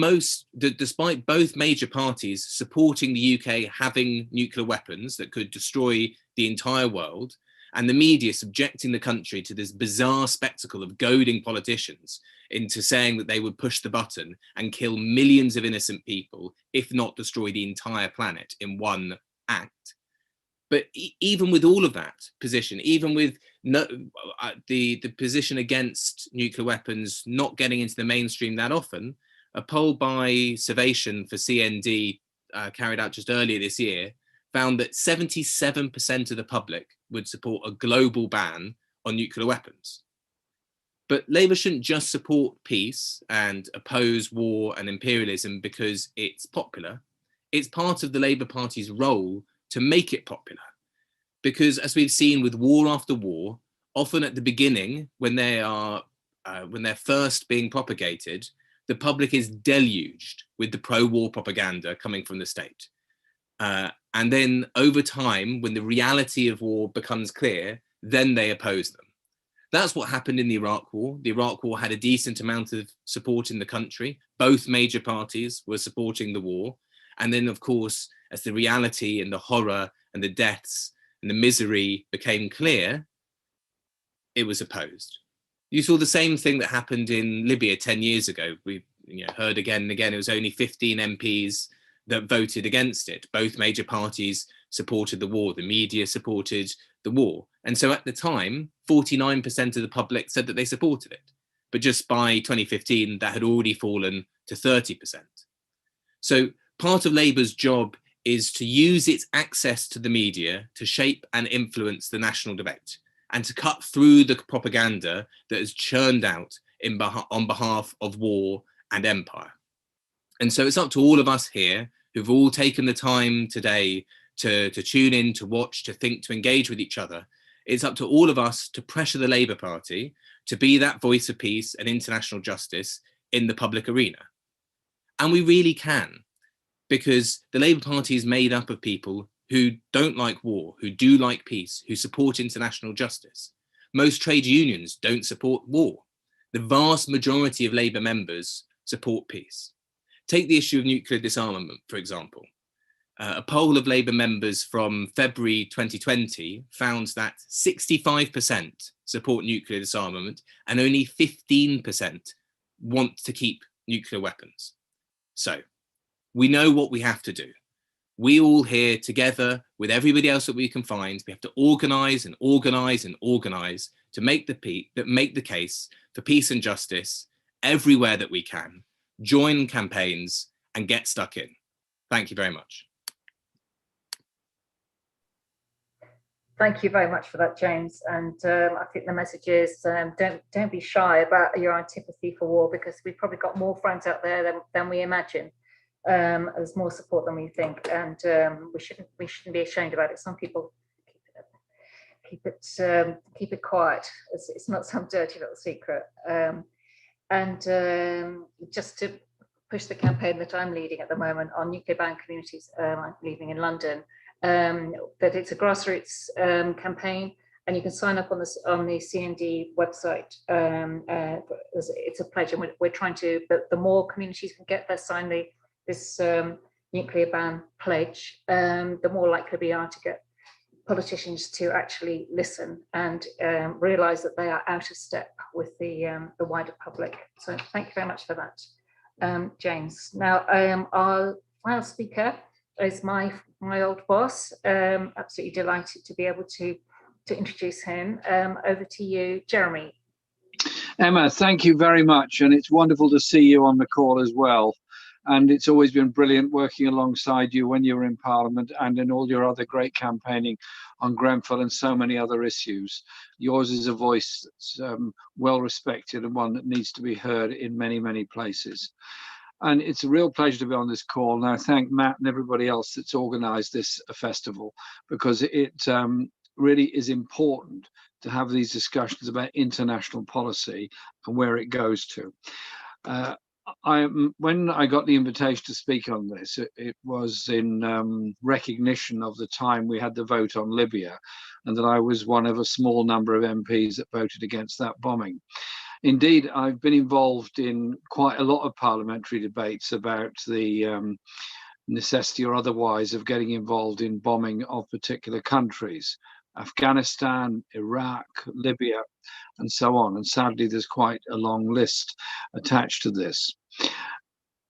[SPEAKER 7] both major parties supporting the UK having nuclear weapons that could destroy the entire world, and the media subjecting the country to this bizarre spectacle of goading politicians into saying that they would push the button and kill millions of innocent people, if not destroy the entire planet in one act. But even with all of that position, even with the position against nuclear weapons not getting into the mainstream that often, a poll by Survation for CND carried out just earlier this year found that 77% of the public would support a global ban on nuclear weapons. But Labour shouldn't just support peace and oppose war and imperialism because it's popular. It's part of the Labour Party's role to make it popular. Because as we've seen with war after war, often at the beginning, when they're first being propagated, the public is deluged with the pro-war propaganda coming from the state. And then over time, when the reality of war becomes clear, then they oppose them. That's what happened in the Iraq War. The Iraq War had a decent amount of support in the country. Both major parties were supporting the war. And then, of course, as the reality and the horror and the deaths and the misery became clear, it was opposed. You saw the same thing that happened in Libya 10 years ago. We heard again and again, it was only 15 MPs that voted against it. Both major parties supported the war. The media supported the war. And so at the time, 49% of the public said that they supported it. But just by 2015, that had already fallen to 30%. So part of Labour's job is to use its access to the media to shape and influence the national debate and to cut through the propaganda that is churned out on behalf of war and empire. And so it's up to all of us here who've all taken the time today to tune in, to watch, to think, to engage with each other. It's up to all of us to pressure the Labour Party to be that voice of peace and international justice in the public arena. And we really can, because the Labour Party is made up of people who don't like war, who do like peace, who support international justice. Most trade unions don't support war. The vast majority of Labour members support peace. Take the issue of nuclear disarmament, for example. A poll of Labour members from February 2020 found that 65% support nuclear disarmament and only 15% want to keep nuclear weapons. So we know what we have to do. We all here together with everybody else that we can find, we have to organise and organise and organise to make the case for peace and justice everywhere that we can, join campaigns and get stuck in. Thank you very much.
[SPEAKER 1] Thank you very much for that, James. And I think the message is don't be shy about your antipathy for war, because we've probably got more friends out there than we imagine. There's more support than we think, and we shouldn't be ashamed about it. Some people keep it quiet. It's not some dirty little secret. Just to push the campaign that I'm leading at the moment on nuclear bound communities, I'm leading in London, that it's a grassroots campaign, and you can sign up on the CND website. It's a pledge, and we're trying to, the more communities can get there, sign this nuclear ban pledge, the more likely we are to get politicians to actually listen and realise that they are out of step with the wider public. So thank you very much for that, James. Now, our final speaker is my old boss. Absolutely delighted to be able to introduce him. Over to you, Jeremy.
[SPEAKER 8] Emma, thank you very much, and it's wonderful to see you on the call as well. And it's always been brilliant working alongside you when you were in Parliament and in all your other great campaigning on Grenfell and so many other issues. Yours is a voice that's well respected and one that needs to be heard in many, many places. And it's a real pleasure to be on this call. And I thank Matt and everybody else that's organised this festival, because it really is important to have these discussions about international policy and where it goes to. When I got the invitation to speak on this, it was in recognition of the time we had the vote on Libya, and that I was one of a small number of MPs that voted against that bombing. Indeed, I've been involved in quite a lot of parliamentary debates about the necessity or otherwise of getting involved in bombing of particular countries. Afghanistan, Iraq, Libya, and so on. And sadly, there's quite a long list attached to this.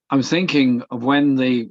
[SPEAKER 8] I'm thinking of when the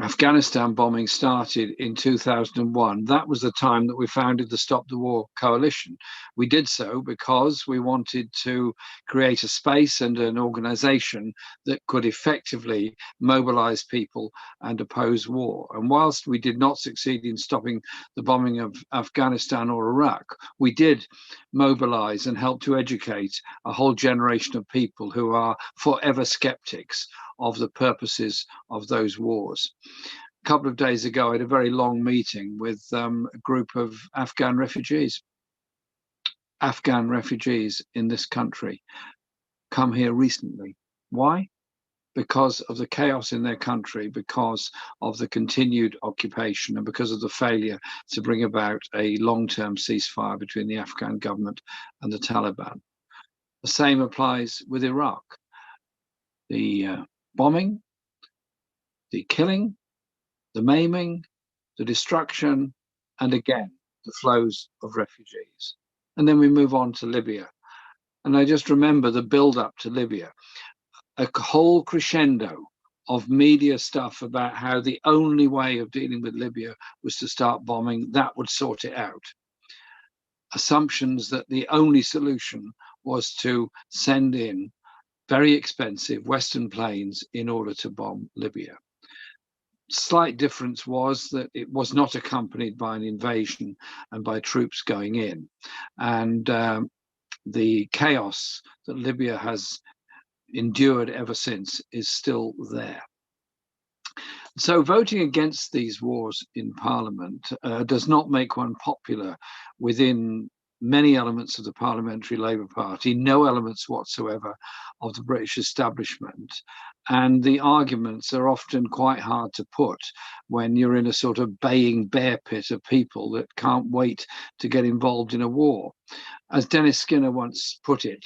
[SPEAKER 8] Afghanistan bombing started in 2001. That was the time that we founded the Stop the War Coalition. We did so because we wanted to create a space and an organization that could effectively mobilize people and oppose war. And whilst we did not succeed in stopping the bombing of Afghanistan or Iraq, we did mobilize and help to educate a whole generation of people who are forever skeptics of the purposes of those wars. A couple of days ago, I had a very long meeting with a group of Afghan refugees in this country, come here recently. Why? Because of the chaos in their country, because of the continued occupation, and because of the failure to bring about a long-term ceasefire between the Afghan government and the Taliban. The same applies with Iraq. The bombing, the killing, the maiming, the destruction, and again, the flows of refugees. And then we move on to Libya. And I just remember the build-up to Libya, a whole crescendo of media stuff about how the only way of dealing with Libya was to start bombing, that would sort it out. Assumptions that the only solution was to send in very expensive Western planes in order to bomb Libya. Slight difference was that it was not accompanied by an invasion and by troops going in. And the chaos that Libya has endured ever since is still there. So voting against these wars in Parliament does not make one popular within many elements of the Parliamentary Labour Party, no elements whatsoever of the British establishment. And the arguments are often quite hard to put when you're in a sort of baying bear pit of people that can't wait to get involved in a war. As Dennis Skinner once put it,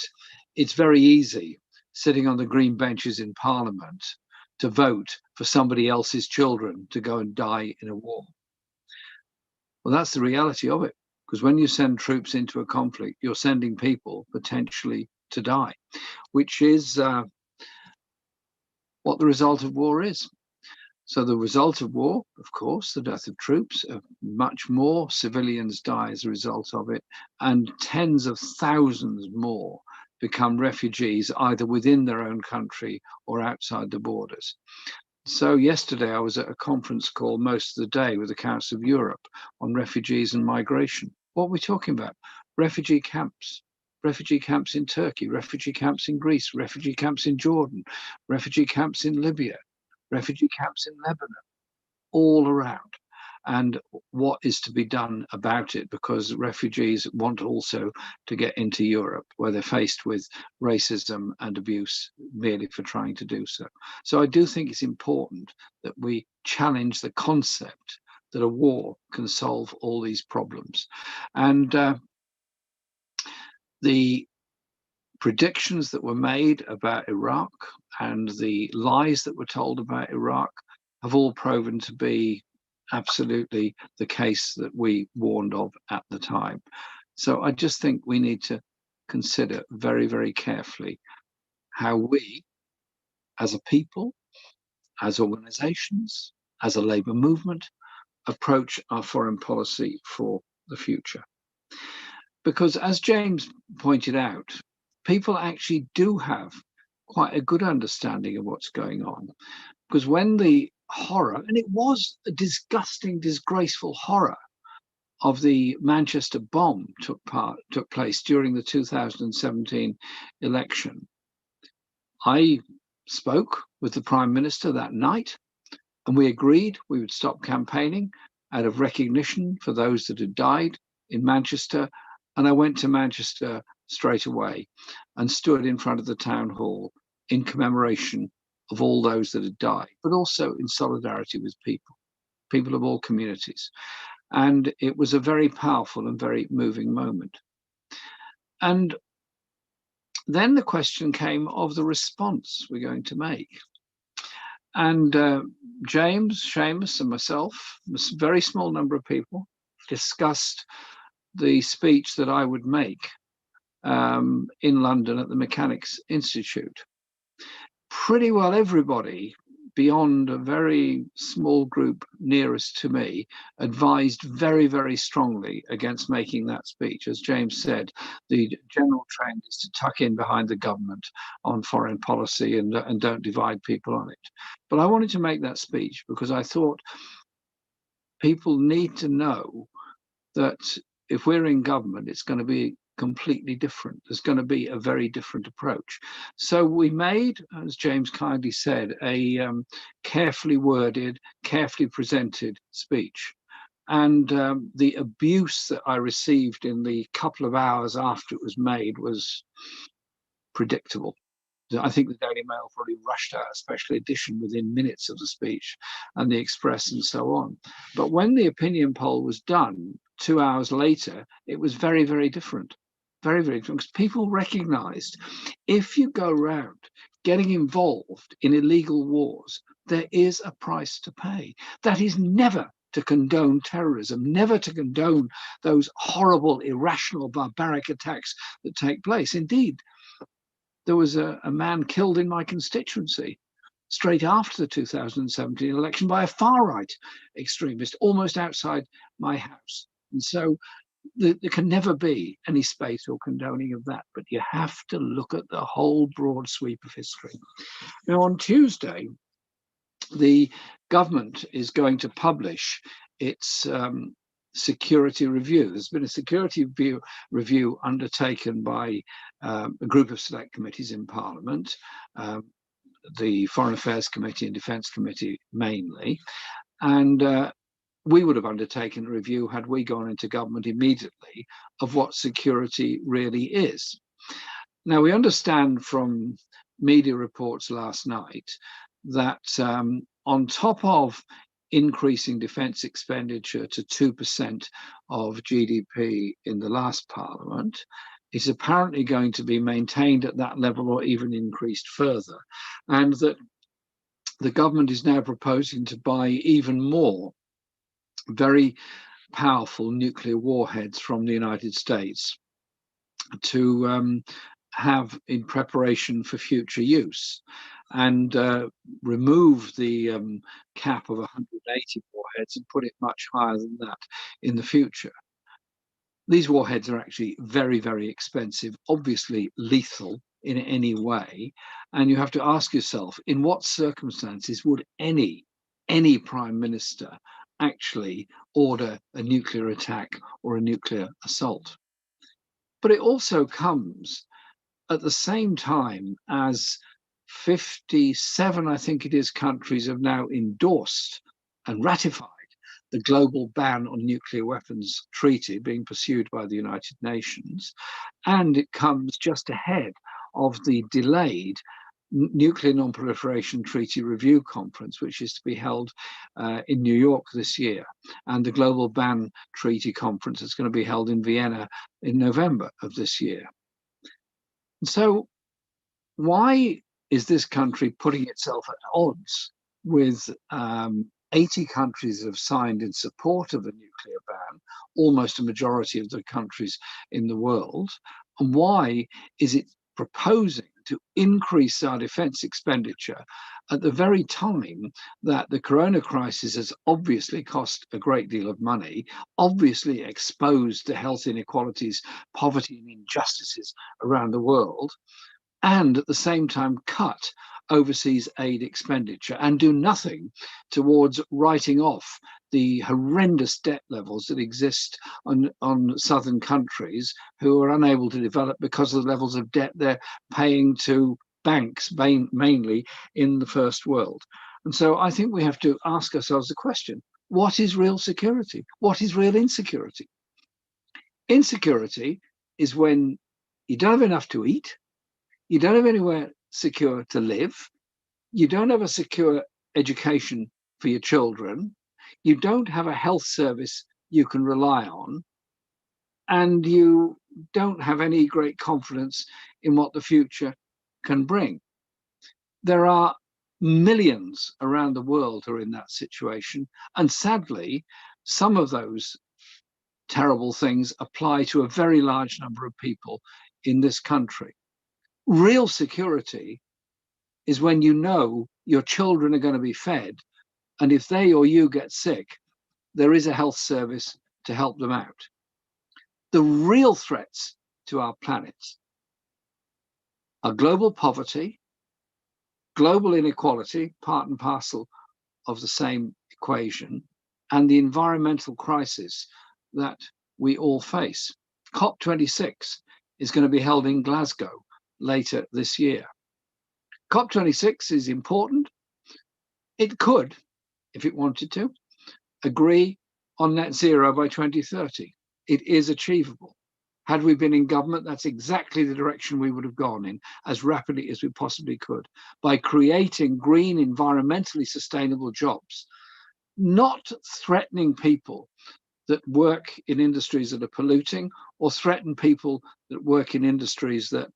[SPEAKER 8] it's very easy sitting on the green benches in Parliament to vote for somebody else's children to go and die in a war. Well, that's the reality of it. Because when you send troops into a conflict, you're sending people potentially to die, which is what the result of war is. So the result of war, of course, the death of troops, much more civilians die as a result of it, and tens of thousands more become refugees either within their own country or outside the borders. So yesterday I was at a conference call most of the day with the Council of Europe on refugees and migration. What are we talking about? Refugee camps in Turkey, refugee camps in Greece, refugee camps in Jordan, refugee camps in Libya, refugee camps in Lebanon, all around, and what is to be done about it, because refugees want also to get into Europe, where they're faced with racism and abuse merely for trying to do so. So I do think it's important that we challenge the concept that a war can solve all these problems. And the predictions that were made about Iraq and the lies that were told about Iraq have all proven to be absolutely the case that we warned of at the time. So I just think we need to consider very, very carefully how we, as a people, as organizations, as a labour movement, approach our foreign policy for the future. Because as James pointed out, people actually do have quite a good understanding of what's going on. Because when the horror, and it was a disgusting, disgraceful horror of the Manchester bomb took place during the 2017 election, I spoke with the Prime Minister that night, and we agreed we would stop campaigning out of recognition for those that had died in Manchester. And I went to Manchester straight away and stood in front of the town hall in commemoration of all those that had died, but also in solidarity with people of all communities. And it was a very powerful and very moving moment. And then the question came of the response we're going to make. And James, Seamus and myself, a very small number of people, discussed the speech that I would make in London at the Mechanics Institute. Pretty well everybody, beyond a very small group nearest to me, advised very, very strongly against making that speech. As James said, the general trend is to tuck in behind the government on foreign policy and don't divide people on it. But I wanted to make that speech because I thought people need to know that if we're in government, it's going to be completely different. There's going to be a very different approach. So we made, as James kindly said, a carefully worded, carefully presented speech. And the abuse that I received in the couple of hours after it was made was predictable. I think the Daily Mail probably rushed out a special edition within minutes of the speech, and the Express and so on. But when the opinion poll was done 2 hours later, it was very, very different. Very, very different, because people recognized if you go around getting involved in illegal wars, there is a price to pay. That is never to condone terrorism, never to condone those horrible, irrational, barbaric attacks that take place. Indeed, there was a man killed in my constituency straight after the 2017 election by a far-right extremist, almost outside my house. And so there can never be any space or condoning of that, but you have to look at the whole broad sweep of history. Now, on Tuesday, the government is going to publish its security review. There's been a security review undertaken by a group of select committees in Parliament, the Foreign Affairs Committee and Defence Committee mainly, and we would have undertaken a review had we gone into government immediately of what security really is. Now, we understand from media reports last night that on top of increasing defence expenditure to 2% of GDP in the last Parliament, is apparently going to be maintained at that level or even increased further, and that the government is now proposing to buy even more very powerful nuclear warheads from the United States to have in preparation for future use, and remove the cap of 180 warheads and put it much higher than that in the future. These warheads are actually very, very expensive, obviously lethal in any way. And you have to ask yourself, in what circumstances would any prime minister actually order a nuclear attack or a nuclear assault? But it also comes at the same time as 57, I think it is, countries have now endorsed and ratified the global ban on nuclear weapons treaty being pursued by the United Nations. And it comes just ahead of the delayed Nuclear Non-Proliferation Treaty Review Conference, which is to be held in New York this year, and the Global Ban Treaty Conference is going to be held in Vienna in November of this year. And so why is this country putting itself at odds with 80 countries have signed in support of a nuclear ban, almost a majority of the countries in the world? And why is it proposing to increase our defense expenditure at the very time that the corona crisis has obviously cost a great deal of money, obviously exposed to health inequalities, poverty and injustices around the world, and at the same time cut overseas aid expenditure and do nothing towards writing off the horrendous debt levels that exist on southern countries who are unable to develop because of the levels of debt they're paying to banks, mainly in the first world. And so I think we have to ask ourselves the question, what is real security? What is real insecurity? Insecurity is when you don't have enough to eat, you don't have anywhere secure to live, you don't have a secure education for your children, you don't have a health service you can rely on, and you don't have any great confidence in what the future can bring. There are millions around the world who are in that situation, and sadly, some of those terrible things apply to a very large number of people in this country. Real security is when you know your children are going to be fed, and if they or you get sick, there is a health service to help them out. The real threats to our planet are global poverty, global inequality, part and parcel of the same equation, and the environmental crisis that we all face. COP26 is going to be held in Glasgow later this year. COP26 is important. It could, if it wanted to, agree on net zero by 2030. It is achievable. Had we been in government, that's exactly the direction we would have gone in as rapidly as we possibly could, by creating green, environmentally sustainable jobs, not threatening people that work in industries that are polluting or threaten people that work in industries that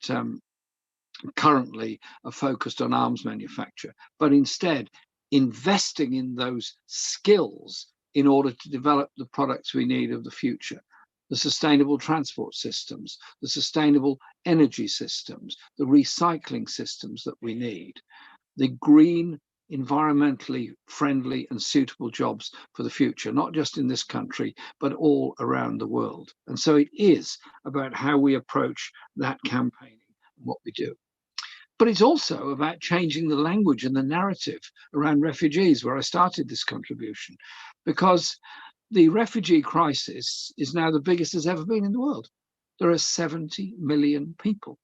[SPEAKER 8] currently are focused on arms manufacture, but instead investing in those skills in order to develop the products we need of the future. The sustainable transport systems, the sustainable energy systems, the recycling systems that we need, the green, environmentally friendly and suitable jobs for the future, not just in this country, but all around the world. And so it is about how we approach that campaigning and what we do. But it's also about changing the language and the narrative around refugees, where I started this contribution, because the refugee crisis is now the biggest it's ever been in the world. There are 70 million people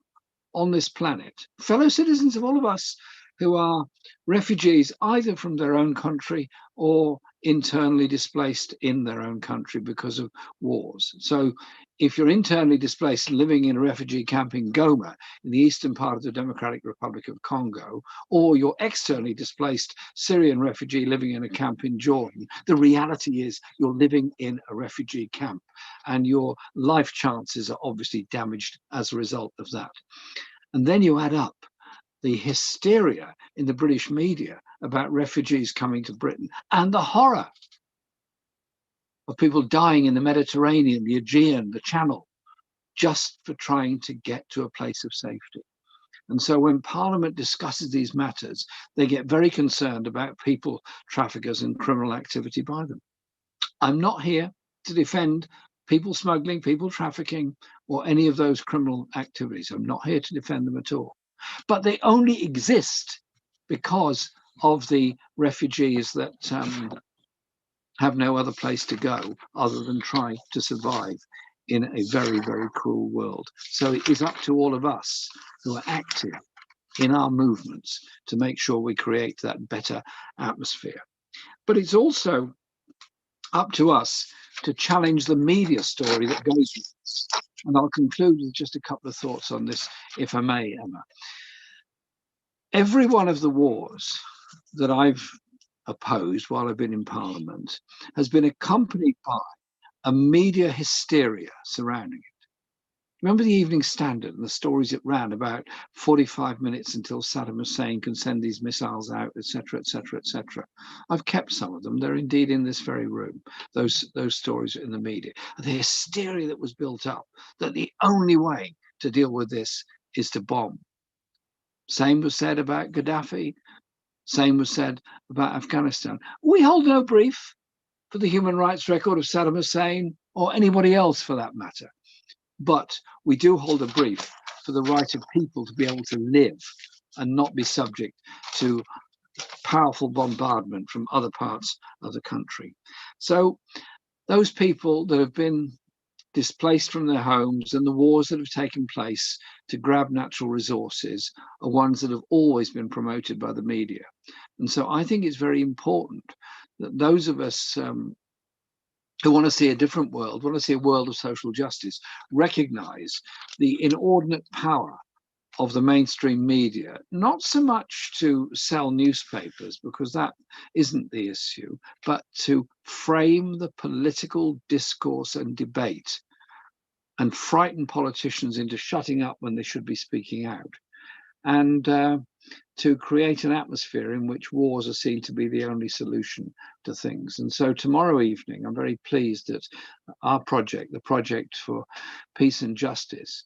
[SPEAKER 8] on this planet, fellow citizens of all of us, who are refugees either from their own country or internally displaced in their own country because of wars. So if you're internally displaced living in a refugee camp in Goma, in the eastern part of the Democratic Republic of Congo, or you're externally displaced Syrian refugee living in a camp in Jordan, the reality is you're living in a refugee camp and your life chances are obviously damaged as a result of that. And then you add up the hysteria in the British media about refugees coming to Britain and the horror of people dying in the Mediterranean, the Aegean, the Channel, just for trying to get to a place of safety. And so when Parliament discusses these matters, they get very concerned about people traffickers and criminal activity by them. I'm not here to defend people smuggling, people trafficking, or any of those criminal activities. I'm not here to defend them at all. But they only exist because of the refugees that have no other place to go other than try to survive in a very, very cruel world. So it is up to all of us who are active in our movements to make sure we create that better atmosphere. But it's also up to us to challenge the media story that goes with this. And I'll conclude with just a couple of thoughts on this, if I may, Emma. Every one of the wars that I've opposed while I've been in Parliament has been accompanied by a media hysteria surrounding it. Remember the Evening Standard and the stories it ran about 45 minutes until Saddam Hussein can send these missiles out, etc., etc., etc. I've kept some of them. They're indeed in this very room. Those stories in the media. The hysteria that was built up, that the only way to deal with this is to bomb. Same was said about Gaddafi. Same was said about Afghanistan. We hold no brief for the human rights record of Saddam Hussein or anybody else for that matter. But we do hold a brief for the right of people to be able to live and not be subject to powerful bombardment from other parts of the country. So those people that have been displaced from their homes and the wars that have taken place to grab natural resources are ones that have always been promoted by the media. And so I think it's very important that those of us who want to see a different world, want to see a world of social justice, recognize the inordinate power of the mainstream media, not so much to sell newspapers, because that isn't the issue, but to frame the political discourse and debate and frighten politicians into shutting up when they should be speaking out. And to create an atmosphere in which wars are seen to be the only solution to things. And so tomorrow evening, I'm very pleased that our project, the Project for Peace and Justice,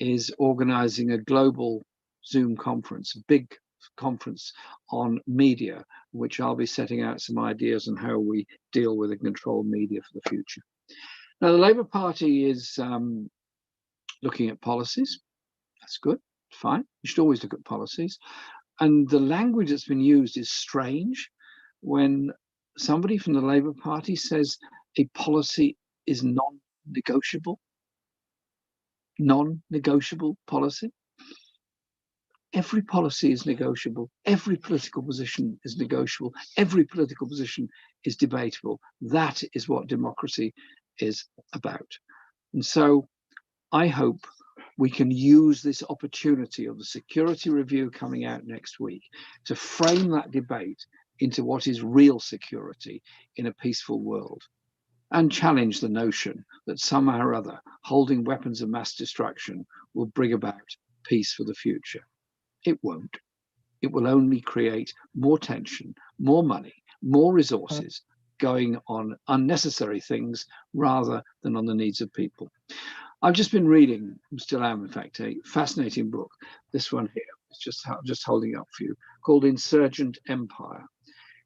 [SPEAKER 8] is organizing a global Zoom conference, a big conference on media, which I'll be setting out some ideas on how we deal with and control media for the future. Now, the Labour Party is looking at policies. That's good, fine. You should always look at policies. And the language that's been used is strange when somebody from the Labour Party says a policy is non-negotiable. Non-negotiable policy. Every policy is negotiable. Every political position is negotiable. Every political position is debatable. That is what democracy is about. And so I hope we can use this opportunity of the security review coming out next week to frame that debate into what is real security in a peaceful world, and challenge the notion that somehow or other holding weapons of mass destruction will bring about peace for the future. It won't. It will only create more tension, more money, more resources going on unnecessary things rather than on the needs of people. I've just been reading, still am in fact, a fascinating book, this one here, it's just holding up for you, called Insurgent Empire.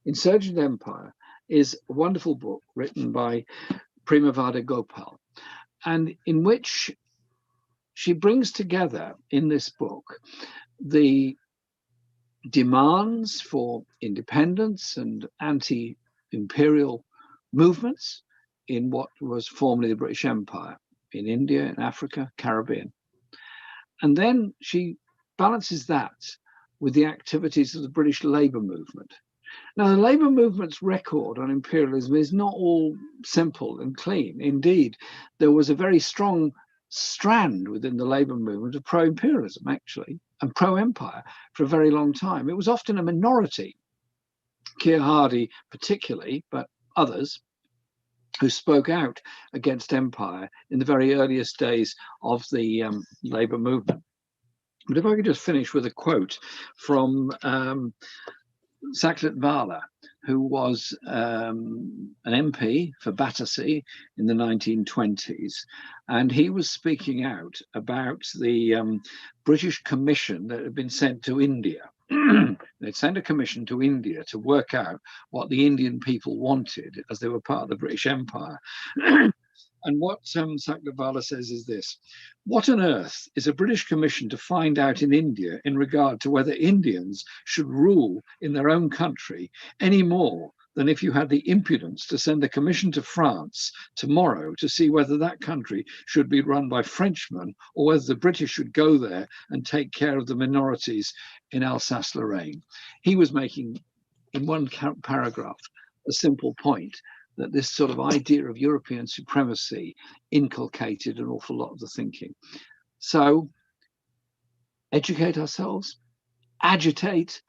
[SPEAKER 8] Insurgent Empire is a wonderful book written by Premavada Gopal, and in which she brings together in this book the demands for independence and anti-imperial movements in what was formerly the British Empire, in India, in Africa, Caribbean. And then she balances that with the activities of the British Labour movement. Now, the Labour movement's record on imperialism is not all simple and clean. Indeed, there was a very strong strand within the Labour movement of pro-imperialism, actually, and pro-empire for a very long time. It was often a minority, Keir Hardie particularly, but others, who spoke out against empire in the very earliest days of the Labour movement. But if I could just finish with a quote from Saklit Vala, who was an MP for Battersea in the 1920s, and he was speaking out about the British commission that had been sent to India. They'd sent a commission to India to work out what the Indian people wanted as they were part of the British Empire. And what Saklit Vala says is this: what on earth is a British commission to find out in India in regard to whether Indians should rule in their own country any more than if you had the impudence to send a commission to France tomorrow to see whether that country should be run by Frenchmen or whether the British should go there and take care of the minorities in Alsace-Lorraine. He was making, in one paragraph, a simple point that this sort of idea of European supremacy inculcated an awful lot of the thinking. So, educate ourselves, agitate,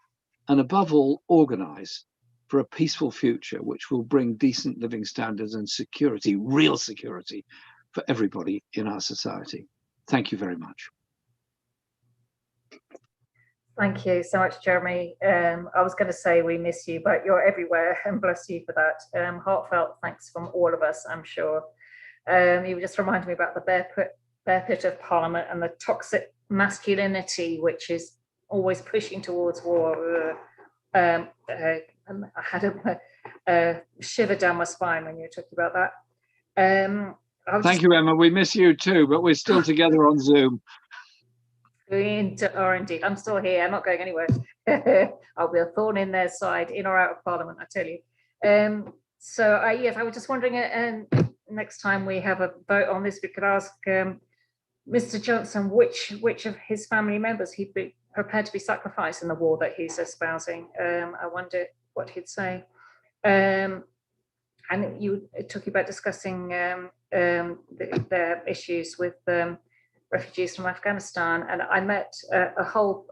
[SPEAKER 8] and above all, organize for a peaceful future which will bring decent living standards and security, real security, for everybody in our society. Thank you very much.
[SPEAKER 1] Thank you so much, Jeremy. I was going to say we miss you, but you're everywhere, and bless you for that. Heartfelt thanks from all of us, I'm sure. You just reminded me about the bear pit of Parliament and the toxic masculinity, which is always pushing towards war. I had a shiver down my spine when you were talking about that.
[SPEAKER 8] Thank you, Emma. We miss you too, but we're still together on Zoom.
[SPEAKER 1] Indeed, I'm still here. I'm not going anywhere. I'll be a thorn in their side, in or out of Parliament, I tell you. Yes, I was just wondering, next time we have a vote on this, we could ask Mr. Johnson which of his family members he'd be prepared to be sacrificed in the war that he's espousing. I wonder what he'd say. And you talking about discussing the issues with refugees from Afghanistan, and I met a whole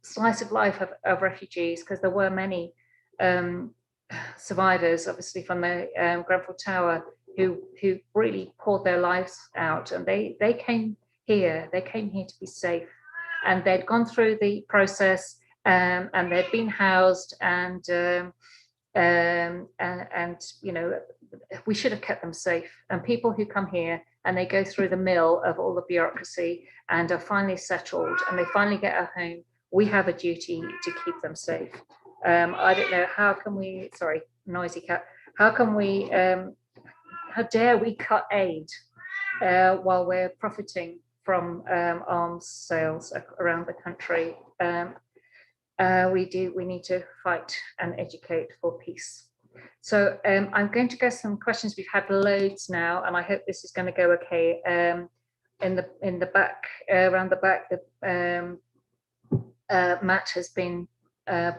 [SPEAKER 1] slice of life of refugees, because there were many survivors, obviously, from the Grenfell Tower who really poured their lives out, and they came here to be safe, and they'd gone through the process, and they'd been housed, and you know, we should have kept them safe. And people who come here and they go through the mill of all the bureaucracy and are finally settled and they finally get a home, we have a duty to keep them safe. I don't know, how can we, sorry, noisy cat, how can we, how dare we cut aid while we're profiting from arms sales around the country? We need to fight and educate for peace. So I'm going to go some questions. We've had loads now, and I hope this is going to go okay. In the back, around the back, Matt has been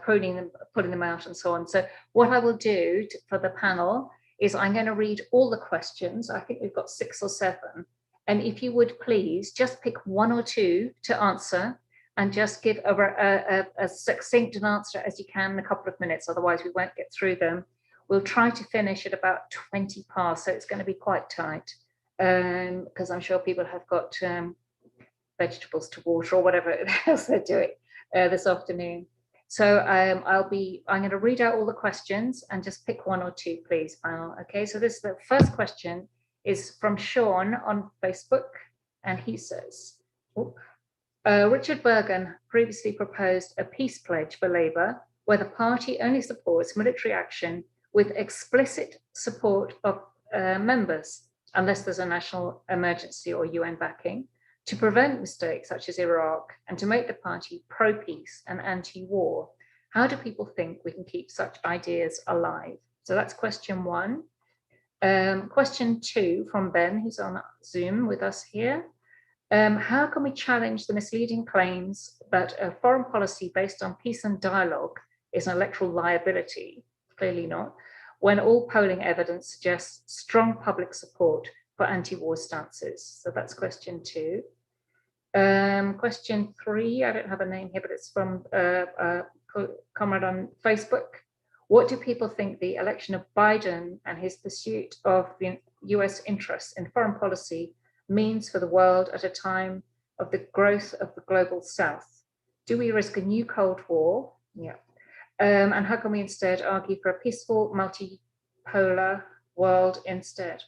[SPEAKER 1] pulling them out and so on. So what I will do for the panel is I'm going to read all the questions. I think we've got 6 or 7. And if you would please just pick 1 or 2 to answer, and just give a succinct an answer as you can in a couple of minutes, otherwise we won't get through them. We'll try to finish at about 20 past, so it's going to be quite tight, because I'm sure people have got vegetables to water or whatever else they're doing this afternoon. So I'm going to read out all the questions and just pick 1 or 2, please, panel. Okay, so the first question is from Sean on Facebook, and he says, Richard Bergen previously proposed a peace pledge for Labour, where the party only supports military action with explicit support of members, unless there's a national emergency or UN backing, to prevent mistakes such as Iraq, and to make the party pro-peace and anti-war. How do people think we can keep such ideas alive? So that's question 1. Question 2 from Ben, who's on Zoom with us here. How can we challenge the misleading claims that a foreign policy based on peace and dialogue is an electoral liability? Clearly not, when all polling evidence suggests strong public support for anti-war stances. So that's question 2. Question 3, I don't have a name here, but it's from Comrade on Facebook. What do people think the election of Biden and his pursuit of the US interests in foreign policy means for the world at a time of the growth of the global South? Do we risk a new Cold War? Yeah. And how can we instead argue for a peaceful, multipolar world instead?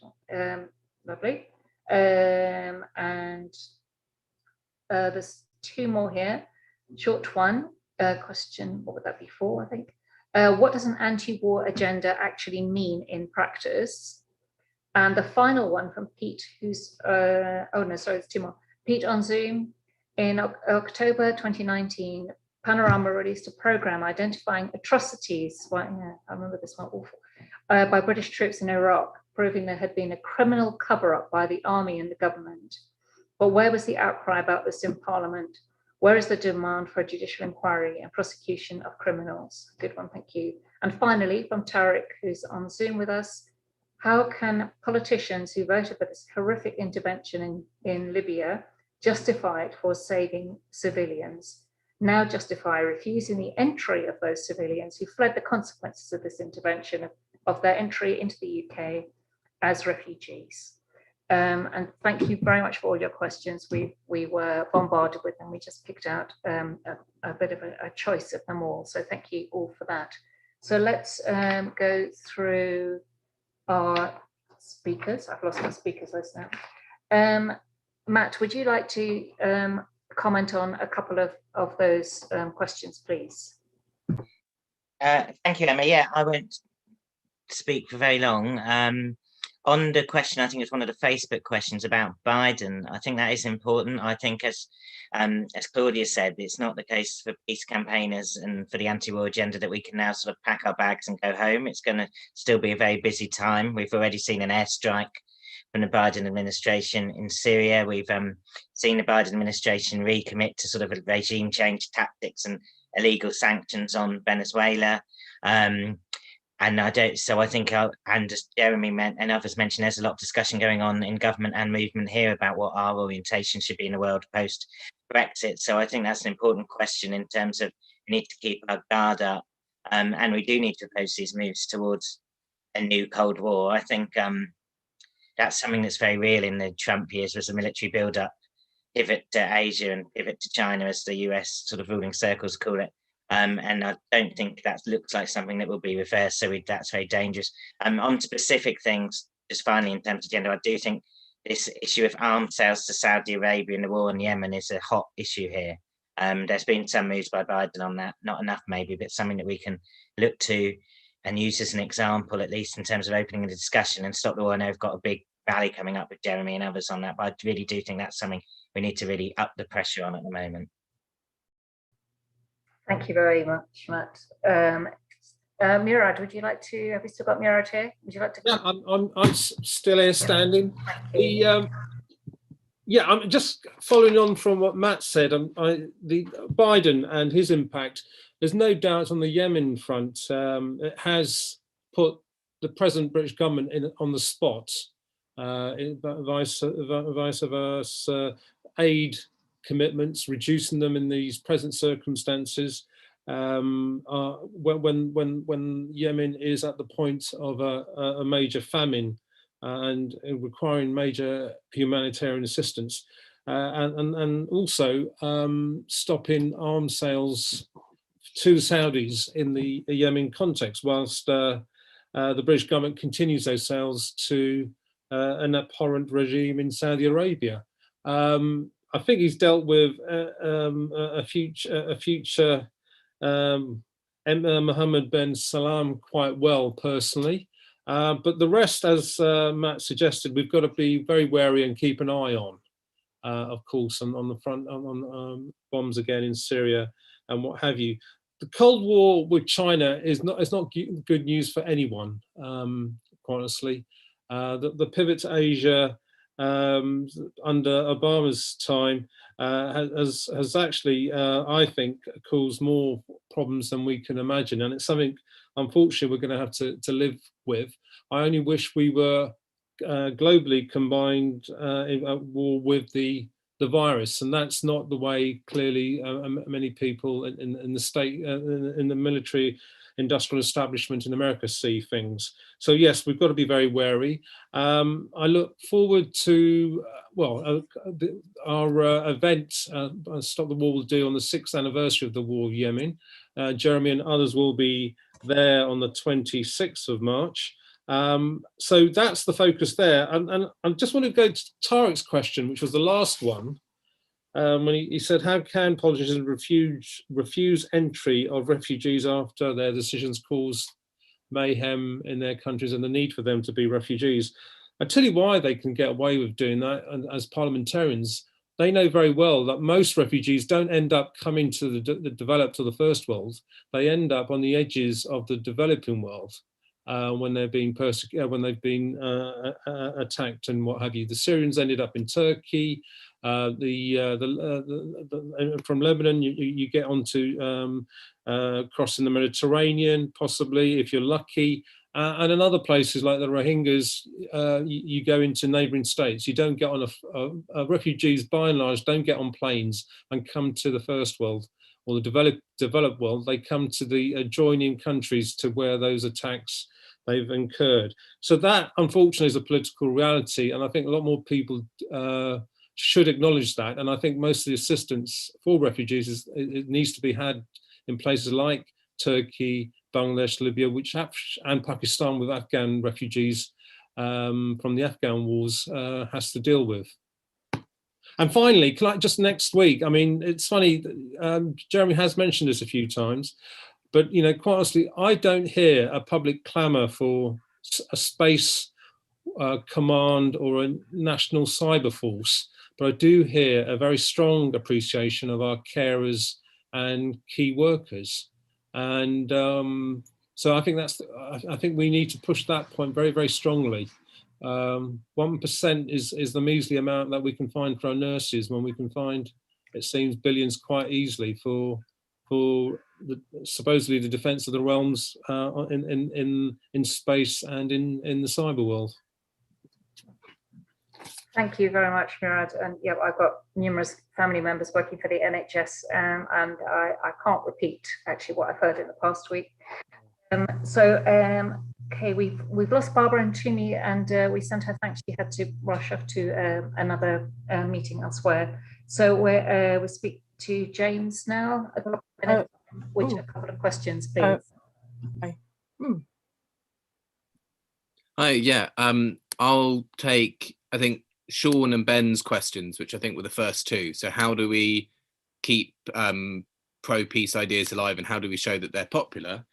[SPEAKER 1] Lovely. And there's 2 more here. Short one, question, what would that be for, I think? What does an anti-war agenda actually mean in practice? And the final one from Pete, who's, oh no, sorry, there's 2 more. Pete on Zoom. In October 2019, Panorama released a program identifying atrocities. Well, yeah, I remember this one, awful. by British troops in Iraq, proving there had been a criminal cover-up by the army and the government. But where was the outcry about this in Parliament? Where is the demand for a judicial inquiry and prosecution of criminals? Good one, thank you. And finally, from Tariq, who's on Zoom with us, how can politicians who voted for this horrific intervention in Libya justify it for saving civilians, now justify refusing the entry of those civilians who fled the consequences of this intervention, of their entry into the UK as refugees? And thank you very much for all your questions. We were bombarded with them. We just picked out a bit of a choice of them all. So thank you all for that. So let's go through our speakers. I've lost my speakers list now. Matt, would you like to comment on a couple of those questions, please?
[SPEAKER 2] Thank you, Emma. Yeah, I won't speak for very long. On the question, I think it's one of the Facebook questions about Biden. I think that is important. I think, as Claudia said, it's not the case for peace campaigners and for the anti-war agenda that we can now sort of pack our bags and go home. It's going to still be a very busy time. We've already seen an airstrike from the Biden administration in Syria. We've seen the Biden administration recommit to sort of regime change tactics and illegal sanctions on Venezuela. And I think, and as Jeremy and others mentioned, there's a lot of discussion going on in government and movement here about what our orientation should be in the world post Brexit. So I think that's an important question in terms of we need to keep our guard up, and we do need to oppose these moves towards a new Cold War. I think that's something that's very real in the Trump years, was a military build-up, pivot to Asia and pivot to China, as the US sort of ruling circles call it. And I don't think that looks like something that will be reversed. So that's very dangerous. On specific things, just finally in terms of gender, I do think this issue of arms sales to Saudi Arabia and the war in Yemen is a hot issue here. There's been some moves by Biden on that, not enough maybe, but something that we can look to and use as an example, at least in terms of opening the discussion and stop the war. I know we've got a big rally coming up with Jeremy and others on that, but I really do think that's something we need to really up the pressure on at the moment.
[SPEAKER 1] Thank you very much, Matt. Murad, would you like to, have we still got Murad here? Would you like to?
[SPEAKER 3] Yeah, I'm still here standing. Yeah, I'm just following on from what Matt said. The Biden and his impact, there's no doubt on the Yemen front. It has put the present British government on the spot, vice versa, aid commitments, reducing them in these present circumstances, when Yemen is at the point of a major famine and requiring major humanitarian assistance, and also stopping arms sales to the Saudis in the Yemen context, whilst the British government continues those sales to an abhorrent regime in Saudi Arabia. I think he's dealt with a future Mohammed bin Salman quite well personally, but the rest, as Matt suggested, we've got to be very wary and keep an eye on, of course, on the front, on bombs again in Syria and what have you. The Cold War with China is not good news for anyone, quite honestly. The pivot to Asia under Obama's time has actually, I think, caused more problems than we can imagine, and it's something, unfortunately, we're going to have to live with. I only wish we were globally combined in a war with the virus, and that's not the way, clearly, many people in the state, in the military industrial establishment in America see things. So yes, we've got to be very wary. I look forward to our event Stop the War will do on the 6th anniversary of the war of Yemen. Jeremy and others will be there on the 26th of March. So that's the focus there. And I just want to go to Tariq's question, which was the last one. When he said, how can politicians refuse entry of refugees after their decisions cause mayhem in their countries and the need for them to be refugees? I tell you why they can get away with doing that. And as parliamentarians, they know very well that most refugees don't end up coming to the developed or the first world. They end up on the edges of the developing world. when they're being when they've been attacked and what have you. The Syrians ended up in Turkey. From Lebanon, you get onto crossing the Mediterranean, possibly if you're lucky. And in other places like the Rohingyas, you go into neighbouring states. You don't get on refugees, by and large, don't get on planes and come to the first world or the developed world. They come to the adjoining countries to where those attacks they've incurred. So that, unfortunately, is a political reality, and I think a lot more people should acknowledge that. And I think most of the assistance for refugees it needs to be had in places like Turkey, Bangladesh, Libya, and Pakistan with Afghan refugees from the Afghan wars has to deal with. And finally, just next week, I mean, it's funny, Jeremy has mentioned this a few times, but, you know, quite honestly, I don't hear a public clamour for a space command or a national cyber force, but I do hear a very strong appreciation of our carers and key workers. And so I think I think we need to push that point very, very strongly. 1% is the measly amount that we can find for our nurses when we can find, it seems, billions quite easily for supposedly the defence of the realms in space and in the cyber world.
[SPEAKER 1] Thank you very much, Murad. And yeah, I've got numerous family members working for the NHS, and I can't repeat actually what I've heard in the past week. Okay, we've lost Barbara and Ntumy, and we sent her thanks. She had to rush off to another meeting elsewhere. So we'll speak to James now. A couple of questions, please.
[SPEAKER 7] Hi, yeah. I'll take, I think, Sean and Ben's questions, which I think were the first two. So how do we keep pro-peace ideas alive, and how do we show that they're popular?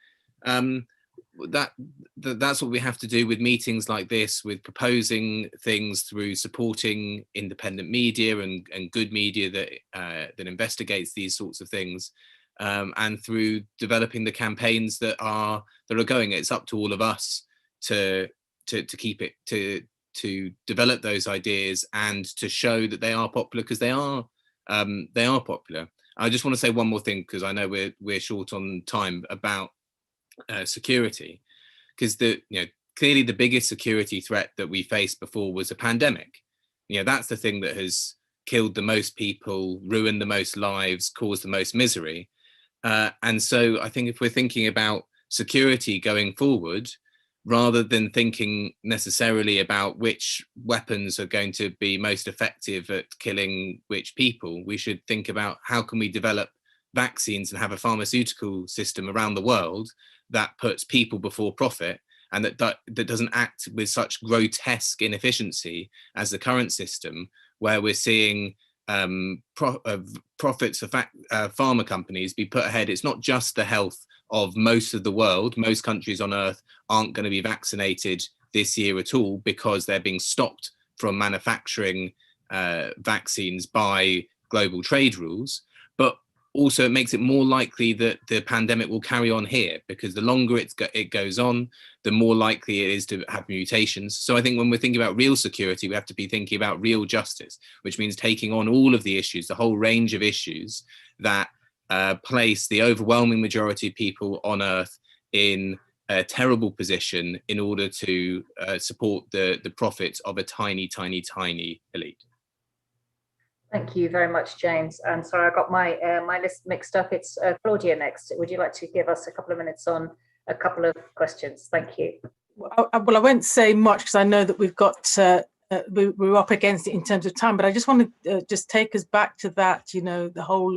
[SPEAKER 7] That's what we have to do with meetings like this, with proposing things through supporting independent media and good media that investigates these sorts of things, and through developing the campaigns that are going. It's up to all of us to keep it, to develop those ideas and to show that they are popular, because they are popular. I just want to say one more thing, because I know we're short on time, about security, because clearly the biggest security threat that we faced before was a pandemic. That's the thing that has killed the most people, ruined the most lives, caused the most misery. And so I think if we're thinking about security going forward, rather than thinking necessarily about which weapons are going to be most effective at killing which people, we should think about how can we develop vaccines and have a pharmaceutical system around the world that puts people before profit, and that doesn't act with such grotesque inefficiency as the current system, where we're seeing profits of pharma companies be put ahead. It's not just the health of most of the world. Most countries on earth aren't going to be vaccinated this year at all, because they're being stopped from manufacturing vaccines by global trade rules. But also it makes it more likely that the pandemic will carry on here, because the longer it goes on, the more likely it is to have mutations. So I think when we're thinking about real security, we have to be thinking about real justice, which means taking on all of the issues, the whole range of issues that place the overwhelming majority of people on earth in a terrible position in order to support the profits of a tiny, tiny, tiny elite.
[SPEAKER 1] Thank you very much, James. And sorry, I got my list mixed up. It's Claudia next. Would you like to give us a couple of minutes on a couple of questions? Thank you.
[SPEAKER 4] Well, I won't say much, because I know that we've got we're up against it in terms of time, but I just want to just take us back to that, the whole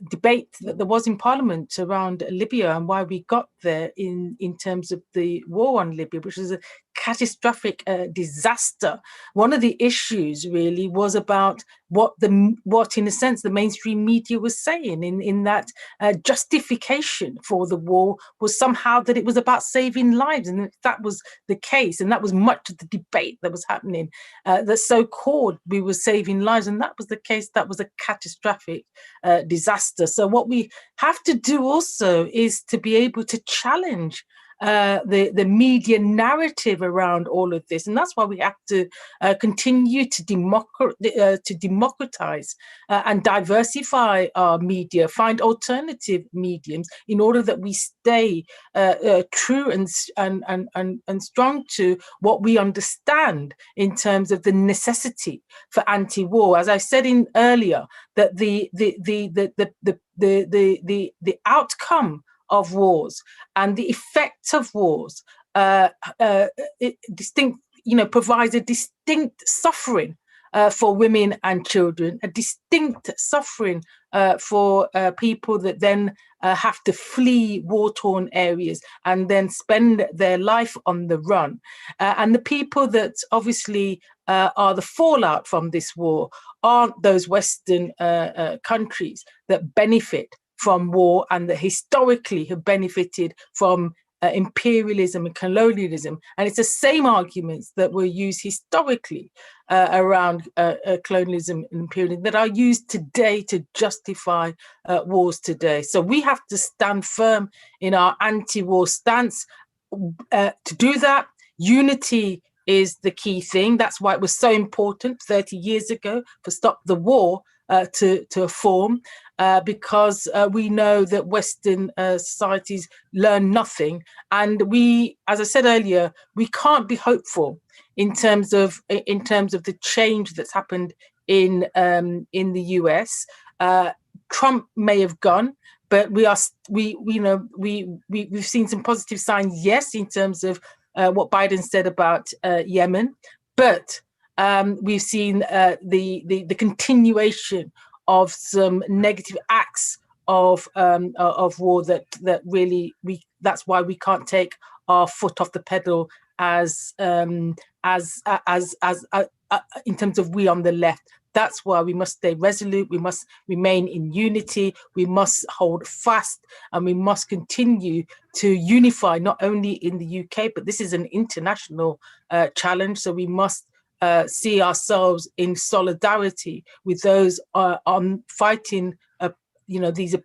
[SPEAKER 4] debate that there was in Parliament around Libya and why we got there in terms of the war on Libya, which is a catastrophic disaster. One of the issues really was about what in a sense the mainstream media was saying, in that justification for the war was somehow that it was about saving lives, and if that was the case, and that was much of the debate that was happening, that so-called we were saving lives, and that was the case, that was a catastrophic disaster. So what we have to do also is to be able to challenge the media narrative around all of this, and that's why we have to continue to democratize and diversify our media, find alternative mediums in order that we stay true and strong to what we understand in terms of the necessity for anti-war. As I said in earlier, that the outcome of wars and the effects of wars provides a distinct suffering for women and children, a distinct suffering for people that then have to flee war-torn areas and then spend their life on the run. And the people that obviously are the fallout from this war aren't those Western countries that benefit from war and that historically have benefited from imperialism and colonialism. And it's the same arguments that were used historically around colonialism and imperialism that are used today to justify wars today. So we have to stand firm in our anti-war stance. To do that, unity is the key thing. That's why it was so important 30 years ago for Stop the War to form, because we know that Western societies learn nothing. And we, as I said earlier, we can't be hopeful in terms of the change that's happened in the US. Trump may have gone, but we've seen some positive signs, yes, in terms of what Biden said about Yemen, but we've seen the continuation of some negative acts of war that really that's why we can't take our foot off the pedal as in terms of we on the left. That's why we must stay resolute. We must remain in unity. We must hold fast, and we must continue to unify, not only in the UK, but this is an international challenge. So we must see ourselves in solidarity with those on fighting, these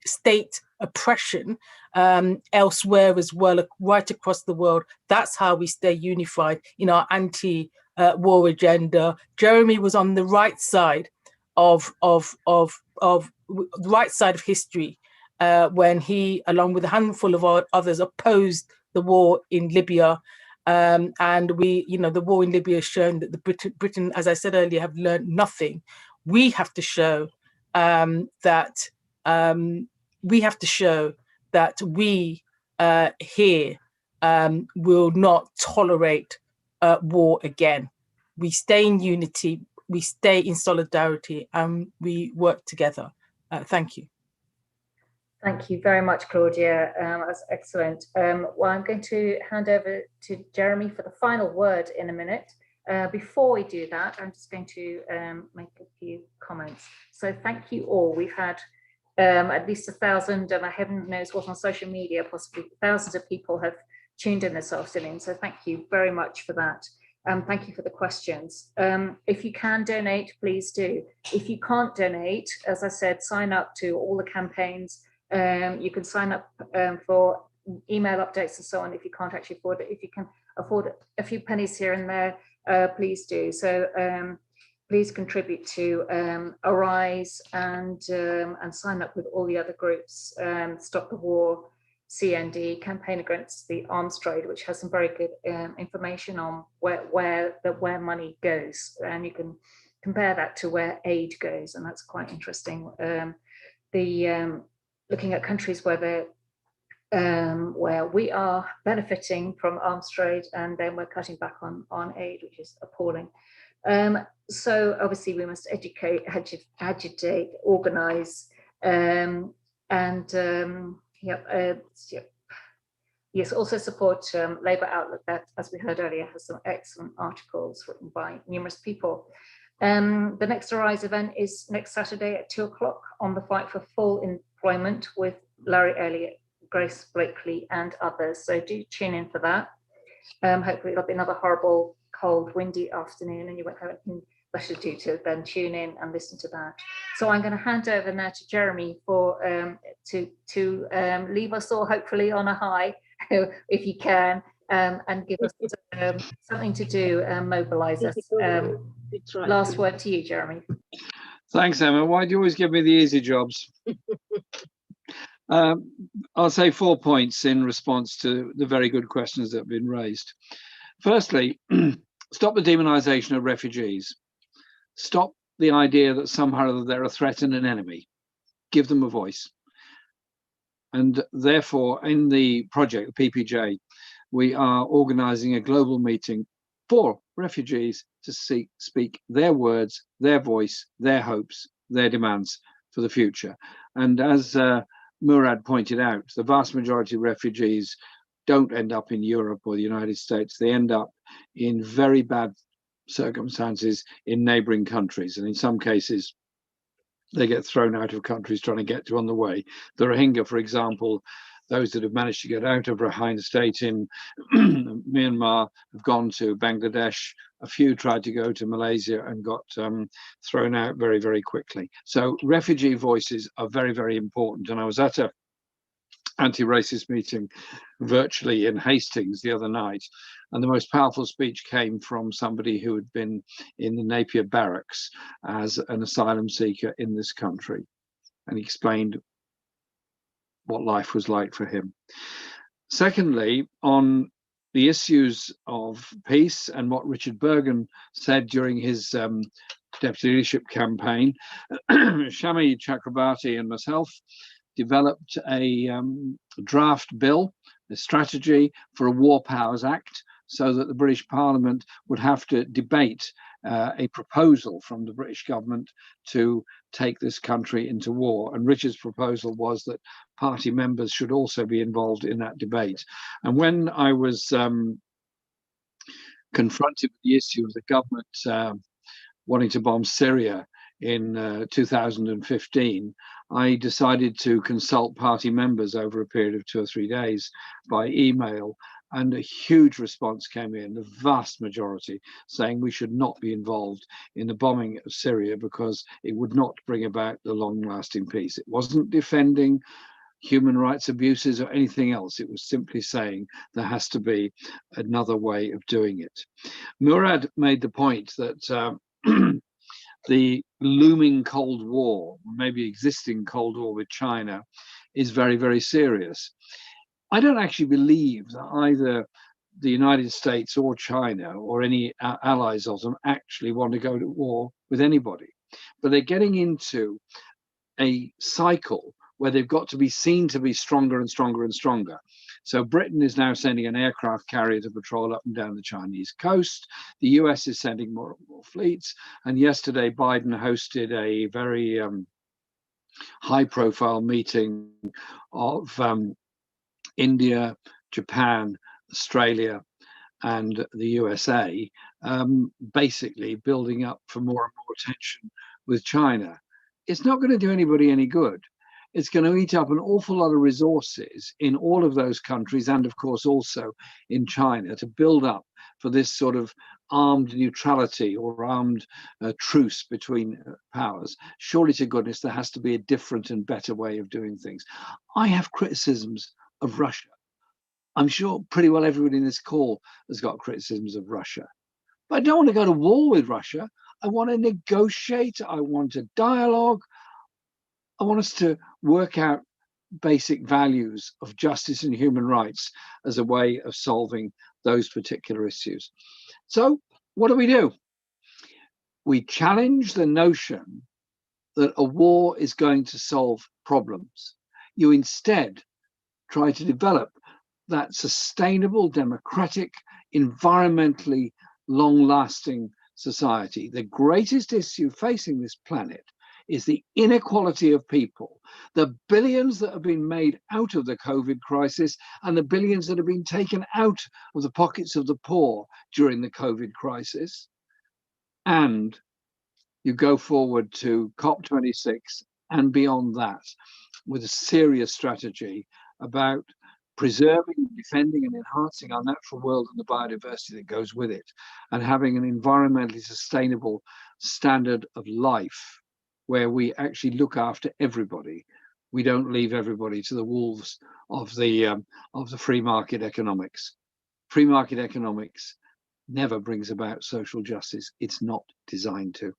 [SPEAKER 4] state oppression elsewhere as well, right across the world. That's how we stay unified in our anti-war agenda. Jeremy was on the right side of the right side of history when he, along with a handful of others, opposed the war in Libya. And the war in Libya has shown that Britain, as I said earlier, have learned nothing. We have to show that we here will not tolerate war again. We stay in unity, we stay in solidarity, and we work together. Thank you.
[SPEAKER 1] Thank you very much, Claudia. That's excellent. Well, I'm going to hand over to Jeremy for the final word in a minute. Before we do that, I'm just going to make a few comments. So thank you all. We've had at least 1,000, and heaven knows what on social media, possibly thousands of people have tuned in this afternoon. So thank you very much for that. Thank you for the questions. If you can donate, please do. If you can't donate, as I said, sign up to all the campaigns. You can sign up for email updates and so on if you can't actually afford it. If you can afford a few pennies here and there, please do. So please contribute to Arise and sign up with all the other groups. Stop the War, CND, Campaign Against the Arms Trade, which has some very good information on where money goes, and you can compare that to where aid goes, and that's quite interesting. Looking at countries where we are benefiting from arms trade, and then we're cutting back on aid, which is appalling. So obviously we must educate, agitate, organise, yes, also support Labour Outlook, that, as we heard earlier, has some excellent articles written by numerous people. The next Arise event is next Saturday at 2 o'clock on the Fight for Full Employment with Larry Elliott, Grace Blakely and others. So do tune in for that. Hopefully it'll be another horrible, cold, windy afternoon, and you won't have anything better to do to then tune in and listen to that. So I'm going to hand over now to Jeremy for to leave us all hopefully on a high if you can, and give us something to do, mobilise us. Last word to you, Jeremy.
[SPEAKER 8] Thanks, Emma. Why do you always give me the easy jobs? I'll say 4 points in response to the very good questions that have been raised. Firstly, stop the demonisation of refugees. Stop the idea that somehow they're a threat and an enemy. Give them a voice. And therefore, in the project, the PPJ, we are organising a global meeting for refugees to speak their words, their voice, their hopes, their demands for the future. And as Murad pointed out, the vast majority of refugees don't end up in Europe or the United States. They end up in very bad circumstances in neighbouring countries. And in some cases, they get thrown out of countries trying to get to on the way. The Rohingya, for example, those that have managed to get out of Rakhine State in Myanmar have gone to Bangladesh. A few tried to go to Malaysia and got thrown out very, very quickly. So refugee voices are very, very important. And I was at a anti-racist meeting virtually in Hastings the other night, and the most powerful speech came from somebody who had been in the Napier barracks as an asylum seeker in this country, and he explained what life was like for him. Secondly, on the issues of peace and what Richard Bergen said during his deputy leadership campaign, Shami Chakrabarti and myself developed a draft bill, a strategy for a War Powers Act, so that the British Parliament would have to debate a proposal from the British government to take this country into war. And Richard's proposal was that party members should also be involved in that debate. And when I was confronted with the issue of the government wanting to bomb Syria in 2015, I decided to consult party members over a period of 2 or 3 days by email, and a huge response came in, the vast majority saying we should not be involved in the bombing of Syria because it would not bring about the long-lasting peace. It wasn't defending human rights abuses or anything else. It was simply saying there has to be another way of doing it. Murad made the point that the looming Cold War, maybe existing Cold War with China, is very, very serious. I don't actually believe that either the United States or China or any allies of them actually want to go to war with anybody. But they're getting into a cycle where they've got to be seen to be stronger and stronger and stronger. So Britain is now sending an aircraft carrier to patrol up and down the Chinese coast. The US is sending more and more fleets. And yesterday, Biden hosted a very high-profile meeting of India, Japan, Australia, and the USA, basically building up for more and more tension with China. It's not going to do anybody any good. It's going to eat up an awful lot of resources in all of those countries, and of course also in China, to build up for this sort of armed neutrality or armed truce between powers. Surely to goodness there has to be a different and better way of doing things. I have criticisms of Russia. I'm sure pretty well everybody in this call has got criticisms of Russia. But I don't want to go to war with Russia. I want to negotiate. I want a dialogue. I want us to work out basic values of justice and human rights as a way of solving those particular issues. So what do? We challenge the notion that a war is going to solve problems. You instead try to develop that sustainable, democratic, environmentally long-lasting society. The greatest issue facing this planet is the inequality of people, the billions that have been made out of the COVID crisis and the billions that have been taken out of the pockets of the poor during the COVID crisis. And you go forward to COP26 and beyond that with a serious strategy about preserving, defending and enhancing our natural world and the biodiversity that goes with it, and having an environmentally sustainable standard of life where we actually look after everybody. We don't leave everybody to the wolves of the free market economics. Free market economics never brings about social justice. It's not designed to.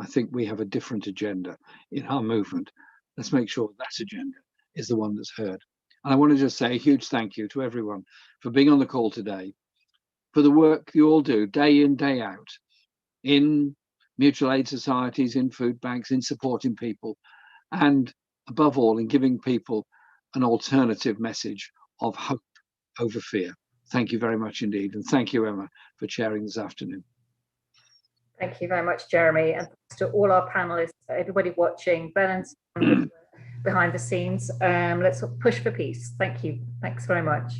[SPEAKER 8] I think we have a different agenda in our movement. Let's make sure that agenda is the one that's heard. And I want to just say a huge thank you to everyone for being on the call today, for the work you all do day in, day out, in mutual aid societies, in food banks, in supporting people, and above all, in giving people an alternative message of hope over fear. Thank you very much indeed. And thank you, Emma, for chairing this afternoon.
[SPEAKER 1] Thank you very much, Jeremy. And thanks to all our panelists, everybody watching, Ben and behind the scenes. Let's push for peace. Thank you. Thanks very much.